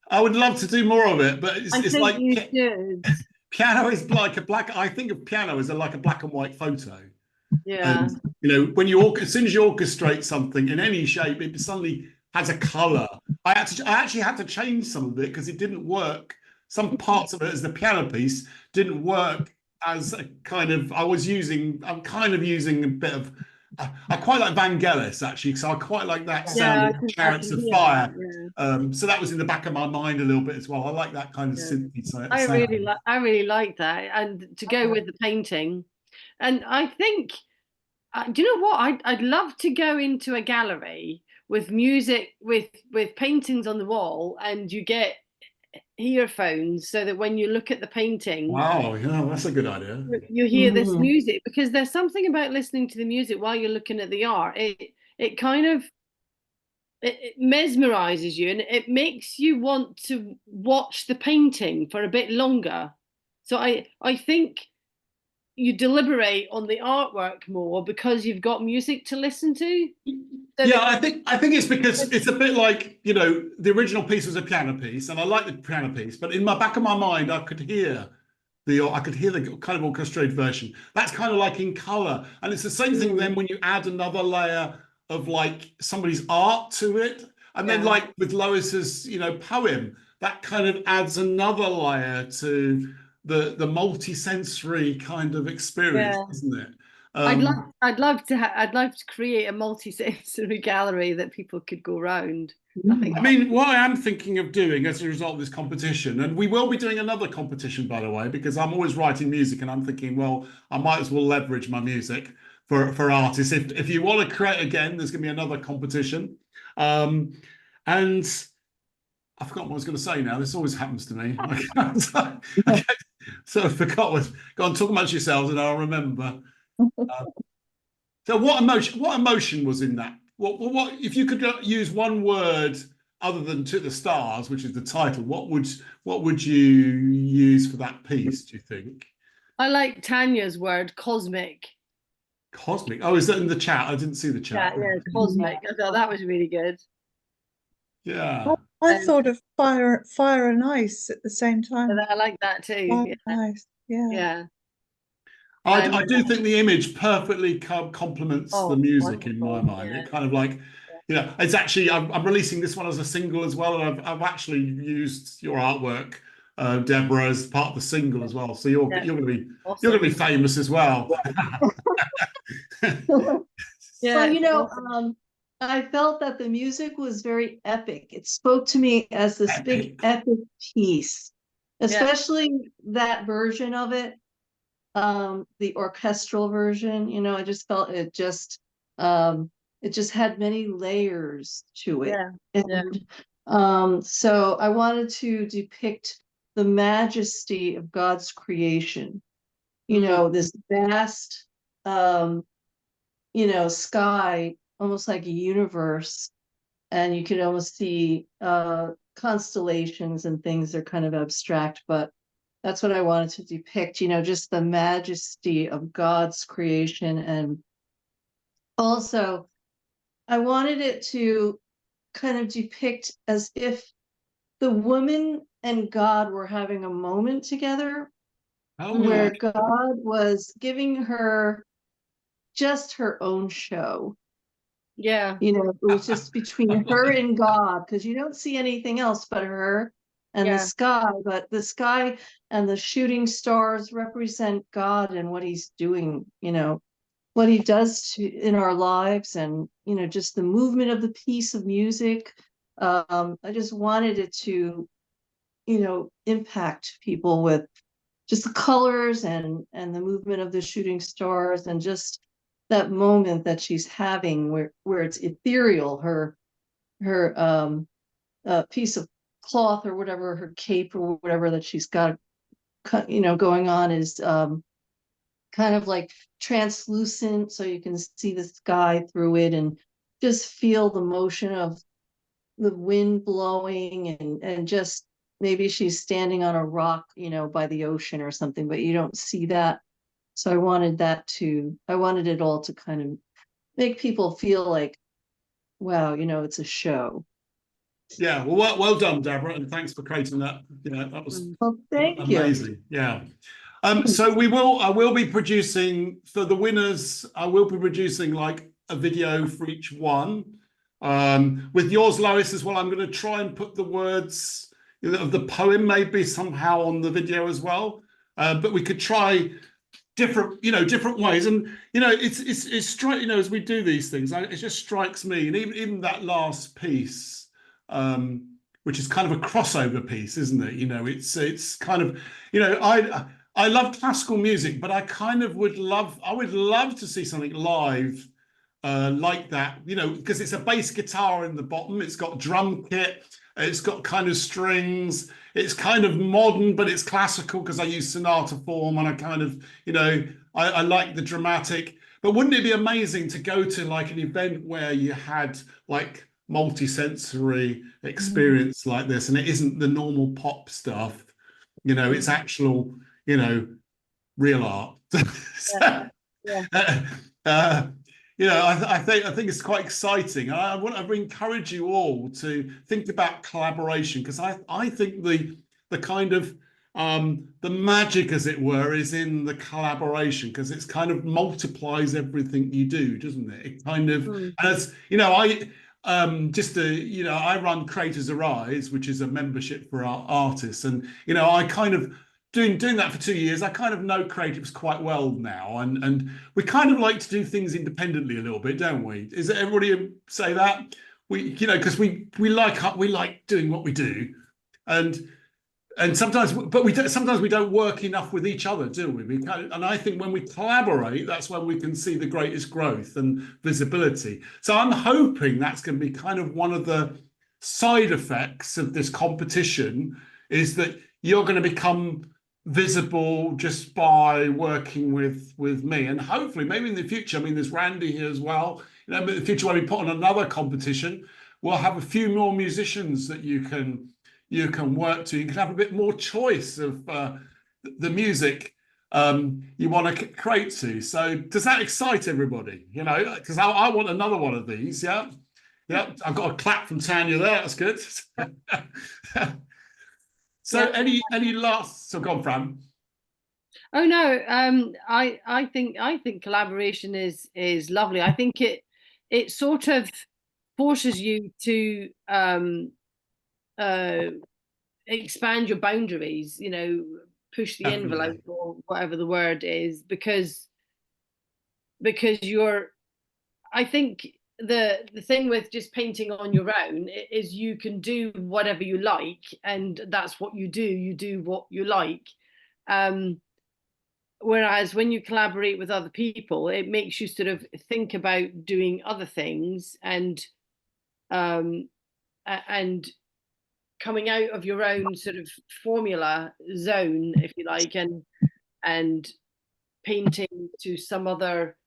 I would love to do more of it, but I it's think like you should. piano is like a black. I think of piano as like a black and white photo. Yeah. And you know, when you as soon as you orchestrate something in any shape, it suddenly has a color. I actually had to change some of it because it didn't work. Some parts of it as the piano piece didn't work as a kind of, I'm kind of using a bit of, I quite like Vangelis actually, so I quite like that sound of Chariots of Fire. So that was in the back of my mind a little bit as well. I like that kind of synthy sound. I really like that, and to go with the painting. And I think, do you know what? I'd love to go into a gallery with music, with paintings on the wall, and you get earphones so that when you look at the painting, wow, yeah, that's a good idea. You hear this music, because there's something about listening to the music while you're looking at the art. It kind of, it mesmerizes you, and it makes you want to watch the painting for a bit longer. So I think you deliberate on the artwork more because you've got music to listen to. Yeah, I think it's because it's a bit like, you know, the original piece was a piano piece, and I like the piano piece, but in my back of my mind, I could hear the kind of orchestrated version. That's kind of like in color, and it's the same thing then when you add another layer of like somebody's art to it, and then like with Lois's, you know, poem, that kind of adds another layer to the multi-sensory kind of experience, isn't it? I'd love to create a multi-sensory gallery that people could go around. I mean, what I am thinking of doing as a result of this competition, and we will be doing another competition, by the way, because I'm always writing music, and I'm thinking, well, I might as well leverage my music for artists. If you want to create again, there's going to be another competition. And I forgot what I was going to say now. This always happens to me. So I forgot what. Go on, talk amongst yourselves, and I'll remember. So what emotion was in that? What if you could use one word other than "To the Stars," which is the title? What would you use for that piece, do you think? I like Tanya's word, cosmic. Cosmic. Oh, is that in the chat? I didn't see the chat. Yeah, cosmic. I thought that was really good. Yeah. I thought of fire and ice at the same time. I like that too. Fire and ice. Yeah. I do think the image perfectly complements the music in my mind. It kind of like, you know, it's actually, I'm releasing this one as a single as well, and I've actually used your artwork, Deborah, as part of the single as well. So you're going to be famous as well. Well, you know, I felt that the music was very epic. It spoke to me as this big epic piece, especially that version of it. The orchestral version, you know, I just felt it just had many layers to it. So I wanted to depict the majesty of God's creation, you know, this vast you know, sky, almost like a universe, and you could almost see constellations and things. They're kind of abstract, but that's what I wanted to depict, you know, just the majesty of God's creation. And also, I wanted it to kind of depict as if the woman and God were having a moment together, where God was giving her just her own show. Yeah. You know, it was just between her and God, because you don't see anything else but her and the sky, but the sky and the shooting stars represent God and what he's doing, you know, what he does in our lives, and, you know, just the movement of the piece of music. I just wanted it to, you know, impact people with just the colors and the movement of the shooting stars, and just that moment that she's having where it's ethereal. Her piece of cloth or whatever, her cape or whatever that she's got, going on is kind of like translucent, so you can see the sky through it and just feel the motion of the wind blowing, and just maybe she's standing on a rock, by the ocean or something, but you don't see that. So I wanted it all to kind of make people feel like, wow, it's a show. Yeah, well done, Deborah, and thanks for creating that. That was Thank you. amazing. Yeah. So I will be producing for the winners. I will be producing like a video for each one. With yours, Lois, as well. I'm going to try and put the words of the poem maybe somehow on the video as well. But we could try different ways, and it's straight. As we do these things, it just strikes me, and even that last piece. Which is kind of a crossover piece, isn't it? It's kind of, I love classical music, but I would love to see something live like that, because it's a bass guitar in the bottom, it's got drum kit, it's got kind of strings, it's kind of modern, but it's classical because I use sonata form, and I kind of, I like the dramatic. But wouldn't it be amazing to go to like an event where you had like multi-sensory experience like this, and it isn't the normal pop stuff, it's actual, real art. I think it's quite exciting. I want to encourage you all to think about collaboration, because I think the kind of the magic, as it were, is in the collaboration, because it's kind of multiplies everything you do, doesn't it? It kind of, as I run Creators Arise, which is a membership for our artists, and I kind of doing that for 2 years. I kind of know creatives quite well now, and we kind of like to do things independently a little bit, don't we? Is it everybody say that? Because we like doing what we do, and sometimes, but sometimes we don't work enough with each other, do we? And I think when we collaborate, that's when we can see the greatest growth and visibility. So I'm hoping that's going to be kind of one of the side effects of this competition, is that you're going to become visible just by working with me. And hopefully, maybe in the future, there's Randy here as well. But in the future, when we put on another competition, we'll have a few more musicians that you can work to. You can have a bit more choice of the music you want to create to. So does that excite everybody? Because I want another one of these. Yeah. I've got a clap from Tanya there. That's good. So any last? So go on, Fran. Oh no, I think collaboration is lovely. I think it sort of forces you to expand your boundaries, push the envelope, or whatever the word is, because I think the thing with just painting on your own is you can do whatever you like, and that's what you do what you like. Whereas when you collaborate with other people, it makes you sort of think about doing other things, and coming out of your own sort of formula zone, if you like, and painting to some other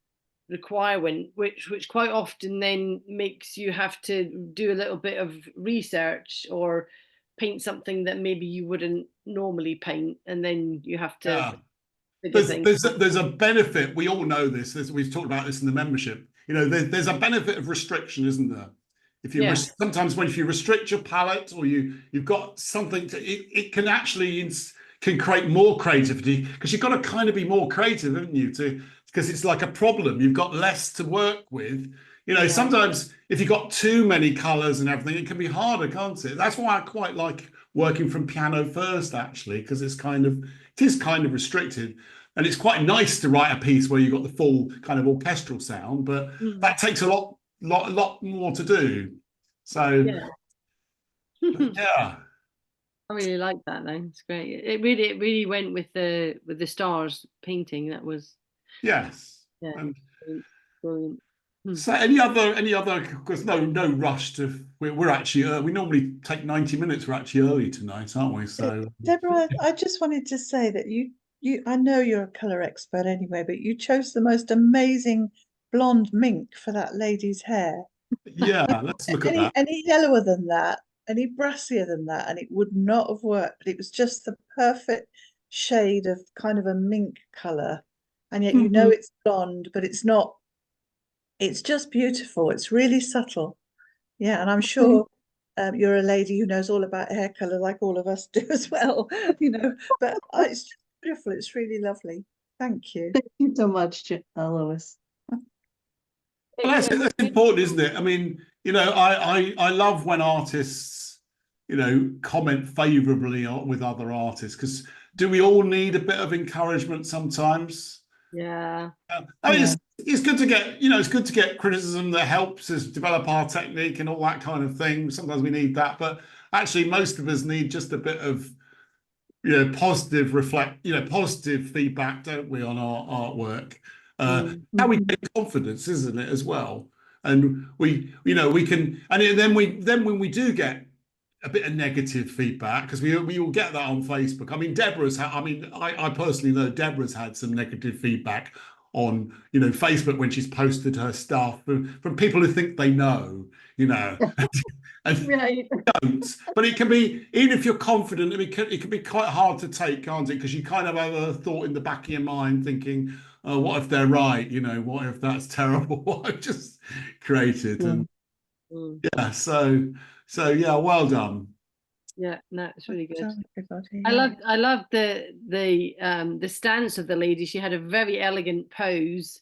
requirement, which quite often then makes you have to do a little bit of research, or paint something that maybe you wouldn't normally paint, and then you have to there's a benefit. We all know this. We've talked about this in the membership. There's a benefit of restriction, isn't there? If you sometimes if you restrict your palette, or you've got something it can actually can create more creativity, because you've got to kind of be more creative, haven't you? Because it's like a problem. You've got less to work with. Sometimes if you've got too many colors and everything, it can be harder, can't it? That's why I quite like working from piano first, actually, because it is kind of restricted. And it's quite nice to write a piece where you've got the full kind of orchestral sound, but that takes a lot more to do. So yeah. I really like that though. It's great. It really went with the stars painting. That was Yes. yeah, And brilliant. so any other, because no rush to, we're actually, we normally take 90 minutes. We're actually early tonight, aren't we? So Deborah, I just wanted to say that I know you're a colour expert anyway, but you chose the most amazing blonde mink for that lady's hair. yeah, let's look at that. Any yellower than that, any brassier than that, and it would not have worked. But it was just the perfect shade of kind of a mink colour. And yet you know it's blonde, but it's not. It's just beautiful. It's really subtle. Yeah, and I'm sure you're a lady who knows all about hair colour, like all of us do as well, you know. But it's just beautiful. It's really lovely. Thank you. Thank you so much, Lois. Well, that's important, isn't it? I mean, you know, I love when artists, you know, comment favourably with other artists, because do we all need a bit of encouragement sometimes? Yeah. I mean, it's good to get, you know, it's good to get criticism that helps us develop our technique and all that kind of thing. Sometimes we need that, but actually most of us need just a bit of, you know, positive feedback, don't we, on our artwork? How we get confidence, isn't it, as well? And we, you know, we can, and then when we do get a bit of negative feedback, because we all get that on Facebook. I mean, I personally know Deborah's had some negative feedback on, you know, Facebook when she's posted her stuff from people who think they know, you know, and Right. don't. But it can be, even if you're confident, it can be quite hard to take, can't it? Because you kind of have a thought in the back of your mind thinking, oh, what if they're right? You know, what if that's terrible what I've just created? And yeah, so yeah, well done. Yeah, no, it's really good. Everybody, I loved the stance of the lady. She had a very elegant pose.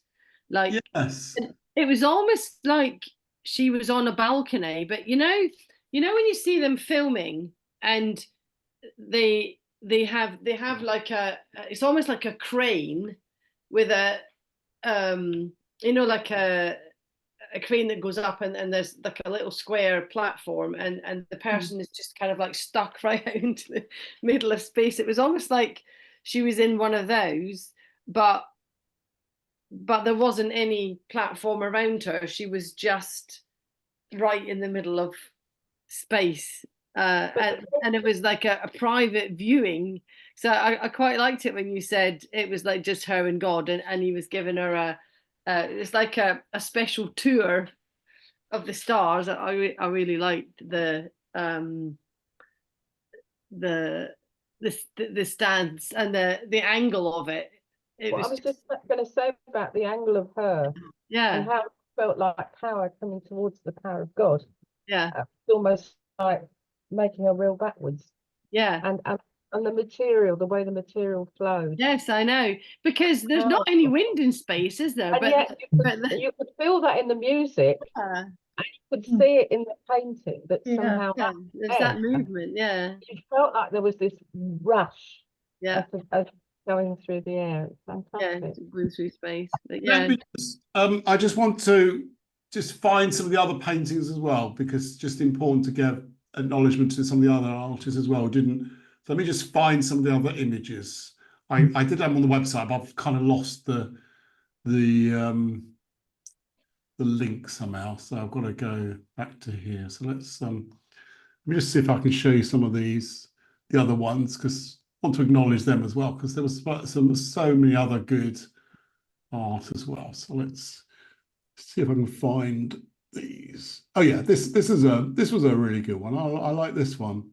Like Yes. it was almost like she was on a balcony, but you know when you see them filming and they have like it's almost like a crane with a you know, like a crane that goes up and there's like a little square platform and the person is just kind of like stuck right out into the middle of space. It was almost like she was in one of those, but there wasn't any platform around her. She was just right in the middle of space. And it was like a private viewing. So I quite liked it when you said it was like just her and God, and he was giving her it's like a special tour of the stars. I really liked the stance and the angle of it. I was just going to say about the angle of her, yeah, and how it felt like power coming towards the power of God. Yeah, it's almost like making a reel backwards. Yeah, and the material, the way the material flowed. Yes, I know, because there's not any wind in space, is there? And yet you could feel that in the music. And you could see it in the painting that somehow there's that movement. Yeah, you felt like there was this rush. Yeah, of going through the air. It's fantastic. Yeah, going through space. But I just want to find some of the other paintings as well, because just important to give acknowledgement to some of the other artists as well. So let me just find some of the other images. I did them on the website, but I've kind of lost the link somehow. So I've got to go back to here. So let me just see if I can show you some of the other ones, because I want to acknowledge them as well, because there was so many other good art as well. So let's see if I can find these. Oh yeah, this was a really good one. I like this one.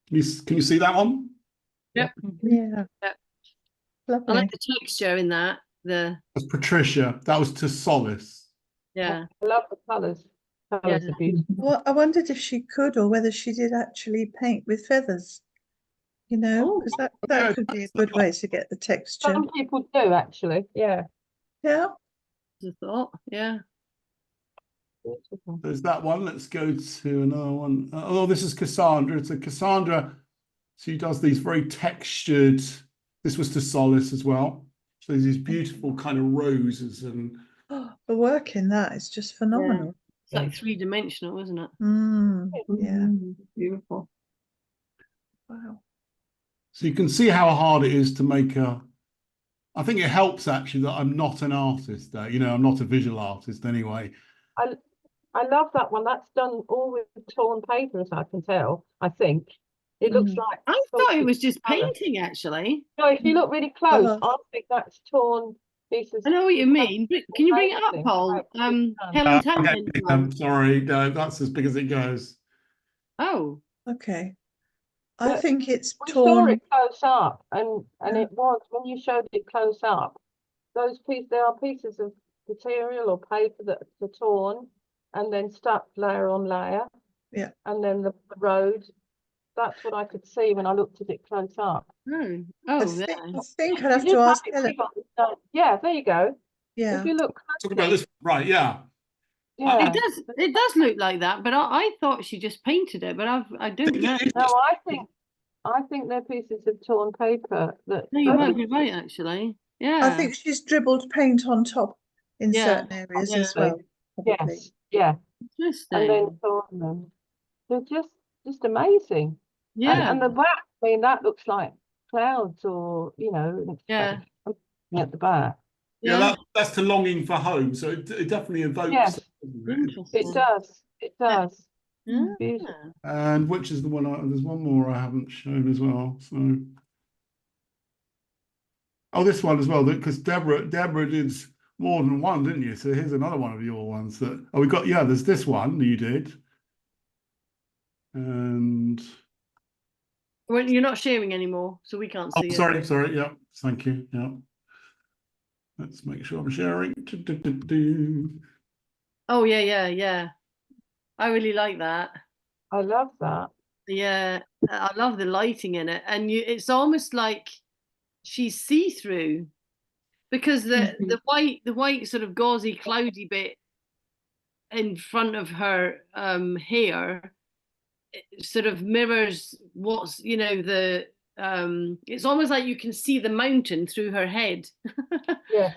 Can you see that one? Yep. Yeah. Lovely. I like the texture in that. That's Patricia. That was To Solace. Yeah. I love the colours. Colours are beautiful. Well, I wondered if she could, or whether she did actually paint with feathers. You know, because that could be a good way to get the texture. Some people do actually. Yeah. Yeah. I thought. Yeah. There's that one. Let's go to another one. Oh, this is Cassandra. It's a Cassandra. She does these very textured. This was To Solace as well. So there's these beautiful kind of roses and the work in that is just phenomenal. It's like 3-dimensional, isn't it? Yeah. Beautiful. Wow. So you can see how hard it is to make a. I think it helps actually that I'm not an artist. You know, I'm not a visual artist anyway. I love that one. That's done all with torn paper, as I can tell. I think it looks like. I thought it was just colour. painting, actually. No, if you look really close, Uh-huh. I think that's torn pieces. I know what you of mean. But can you bring it up, paper. Paul? Helen Okay, Townend. I'm sorry, no, that's as big as it goes. Oh, Okay. I But think it's We saw torn. it close up, and it was when you showed it close up. Those pieces, there are pieces of material or paper that are torn, and then stuck layer on layer. Yeah. And then the road. That's what I could see when I looked at it close up. oh, I oh, think, there. I think I'd You have to just ask it Helen. big on the- Yeah, there you go. Yeah. If you look Talk about closely, this, right? Yeah. yeah. It does look like that, but I thought she just painted it, but I don't know. No, I think they're pieces of torn paper that. No, you might be right, actually. I Yeah. think she's dribbled paint on top in Yeah. certain areas as Yeah. well. Probably. Yes, yeah, and then Interesting. torn them. They're just amazing. Yeah. And the back, I mean, that looks like clouds, or Yeah. at the back. Yeah, that's to longing for home. So it definitely evokes. Yes. that, doesn't it? Interesting. It does. It does. Yeah. Beautiful. And which is the one? There's one more I haven't shown as well. So, oh, this one as well. Because Deborah did more than one, didn't you? So here's another one of your ones that. Oh, we got. Yeah, there's this one you did. And Well, you're not sharing anymore, so we can't see it. sorry. Yeah, thank you. Yeah. Let's make sure I'm sharing. Oh, yeah. I really like that. I love that. Yeah, I love the lighting in it, and it's almost like she's see-through because the white sort of gauzy cloudy bit in front of her hair sort of mirrors what's it's almost like you can see the mountain through her head. Yeah.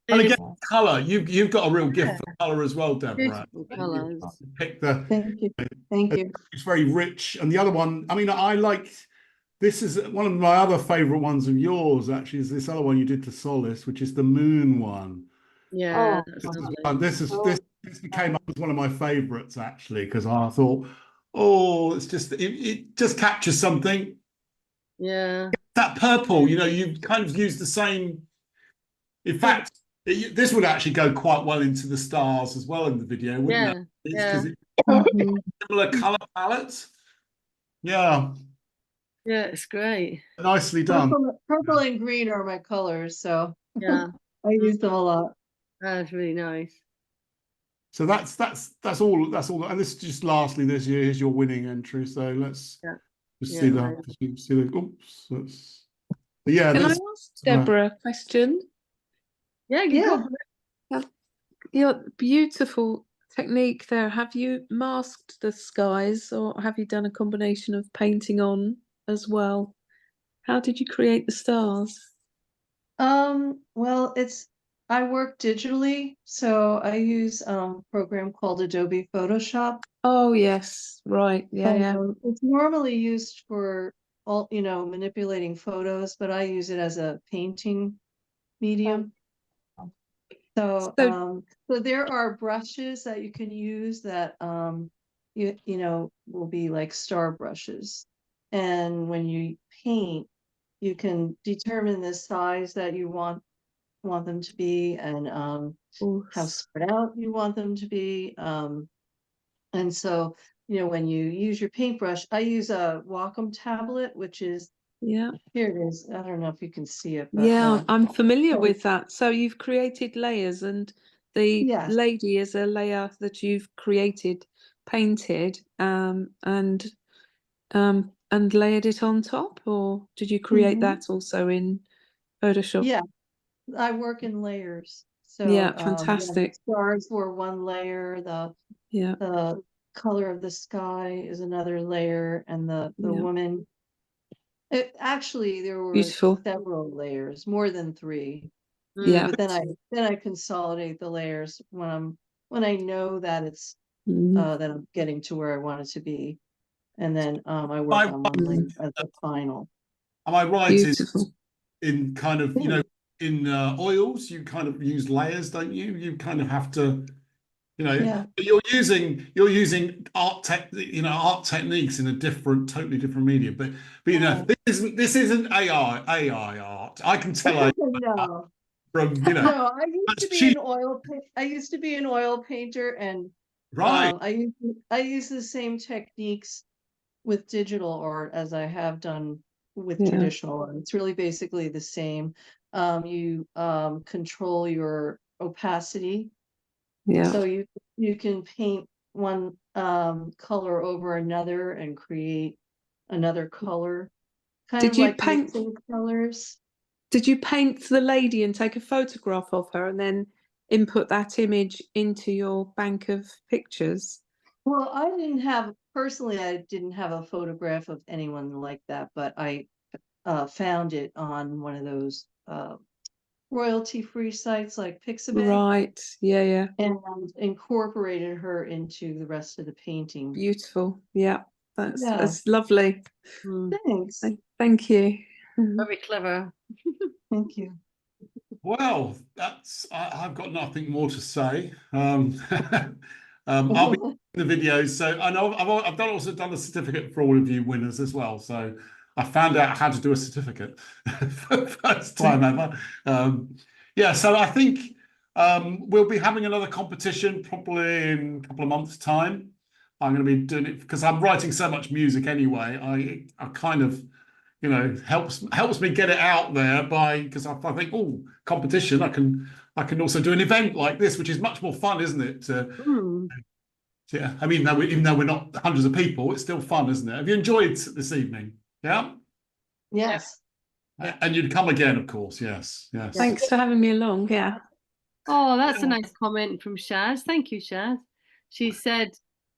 And again, colour. You've got a real gift for colour as well, Deborah. Beautiful colours. Pick Thank you. Thank you. it's very rich. And the other one, I mean, I liked. This is one of my other favourite ones of yours. Actually, is this other one you did to Solace, which is the moon one. Yeah, Oh, that's lovely. This became up as one of my favourites actually because I thought, oh, it's just it just captures something. Yeah. That purple, you kind of use the same. In fact, this would actually go quite well into the stars as well in the video, wouldn't it? Because it's similar colour palettes. Yeah. Yeah, it's great. Nicely done. Purple and green are my colors, so Yeah, I use them a lot. that's really nice. So that's all. That's all. And this is just lastly this year. Here's your winning entry. So let's just see the. Oops. Yeah. Can I ask Deborah a question? Yeah, Yeah. Your beautiful technique there. Have you masked the skies, or have you done a combination of painting on as well? How did you create the stars? Well, I work digitally, so I use a program called Adobe Photoshop. Oh yes, right. Yeah. It's normally used for all, manipulating photos, but I use it as a painting medium. So there are brushes that you can use that will be like star brushes. And when you paint, you can determine the size that you want them to be and how spread out you want them to be. And so, when you use your paintbrush, I use a Wacom tablet, which is here it is. I don't know if you can see it. But, I'm familiar with that. So you've created layers, and the Yes. lady is a layer that you've created, painted, and layered it on top, or did you create that also in Photoshop? Yeah, I work in layers. So fantastic. the stars were one layer. The color of the sky is another layer, and the woman. Actually, there were several layers, more than 3. Yeah. But then I consolidate the layers when I know that it's that I'm getting to where I want it to be, and then I work on one layer as the final. Am I right Beautiful. in kind of, you know, in oils, you kind of use layers, don't you? You kind of have to, you know, Yeah. you're using art techniques in a totally different medium. But you know, this isn't AI art. I can tell AI No. from, you know, No, I used that's to be cheap. I used to be an oil painter, and Right. I use the same techniques with digital art as I have done with Yeah. traditional art. It's really basically the same. You control your opacity, Yeah. so you can paint one color over another and create another color, kind Did of you like paint? mixing colors. Did you paint the lady and take a photograph of her and then input that image into your bank of pictures? Well, I didn't have a photograph of anyone like that, but I found it on one of those royalty-free sites like Pixabay, Right. Yeah, yeah. and incorporated her into the rest of the painting. Beautiful. Yeah. That's Yeah. that's lovely. Thanks. Thank you. Very clever. Thank you. Well, I've got nothing more to say. I'll be in the videos. So I know I've also done a certificate for all of you winners as well. So I found out how to do a certificate for the first time ever. Yeah, so I think we'll be having another competition probably in a couple of months' time. I'm going to be doing it because I'm writing so much music anyway. I kind of, you know, helps me get it out there because I think, oh, competition, I can also do an event like this, which is much more fun, isn't it? Yeah, I mean, even though we're not hundreds of people, it's still fun, isn't it? Have you enjoyed this evening? Yeah. Yes. And you'd come again, of course. Yes. Yes. Thanks for having me along. Yeah. Oh, that's a nice comment from Shaz. Thank you, Shaz. She said,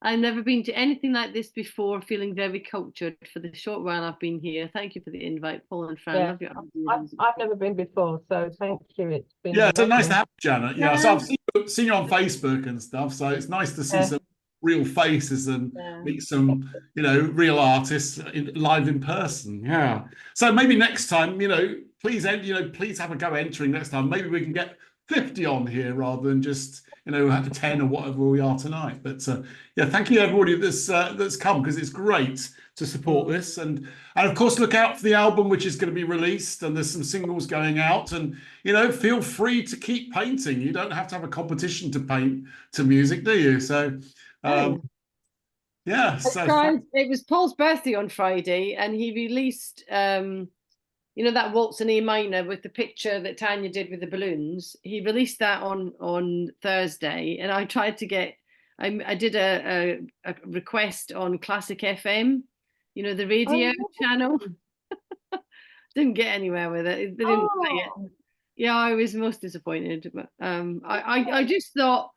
I've never been to anything like this before, feeling very cultured for the short while I've been here. Thank you for the invite, Paul and Fran. Yeah. Love your I've never been before, so thank you. It's been Yeah, it's nice to lovely. have you, Janet. Yeah, so I've seen you on Facebook and stuff, so it's nice to see some real faces and meet some, you know, real artists live in person. Yeah. So maybe next time, you know, please have a go entering next time. Maybe we can get 50 on here rather than just, you know, 10 or whatever we are tonight. But yeah, thank you everybody that's come, because it's great to support this, and of course look out for the album which is going to be released, and there's some singles going out, and you know, feel free to keep painting. You don't have to have a competition to paint to music, do you? So yeah, so it was Paul's birthday on Friday, and he released you know, that waltz in E minor with the picture that Tanya did with the balloons. He released that on Thursday, and I tried to get I did a request on Classic FM, you know, the radio channel. Didn't get anywhere with it. They didn't play it. Yeah, I was most disappointed. But I just thought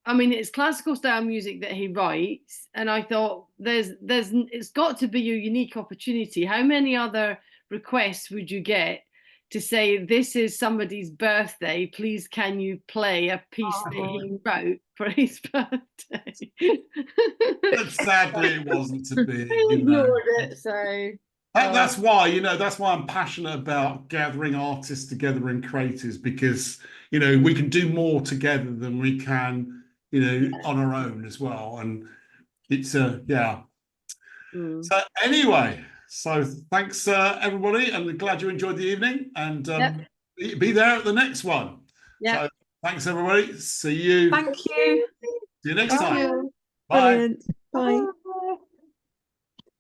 I mean, it's classical style music that he writes, and I thought it's got to be a unique opportunity. How many other requests would you get to say, this is somebody's birthday, please can you play a piece that he wrote for his birthday? but sadly it wasn't to be. I ignored it, so that's why, you know, that's why I'm passionate about gathering artists together and creators, because, you know, we can do more together than we can, you know, on our own as well. And it's yeah. So anyway, so thanks everybody, and glad you enjoyed the evening, and be there at the next one. So thanks everybody. See you. Thank you. See you next time. You. Bye. Brilliant. Bye.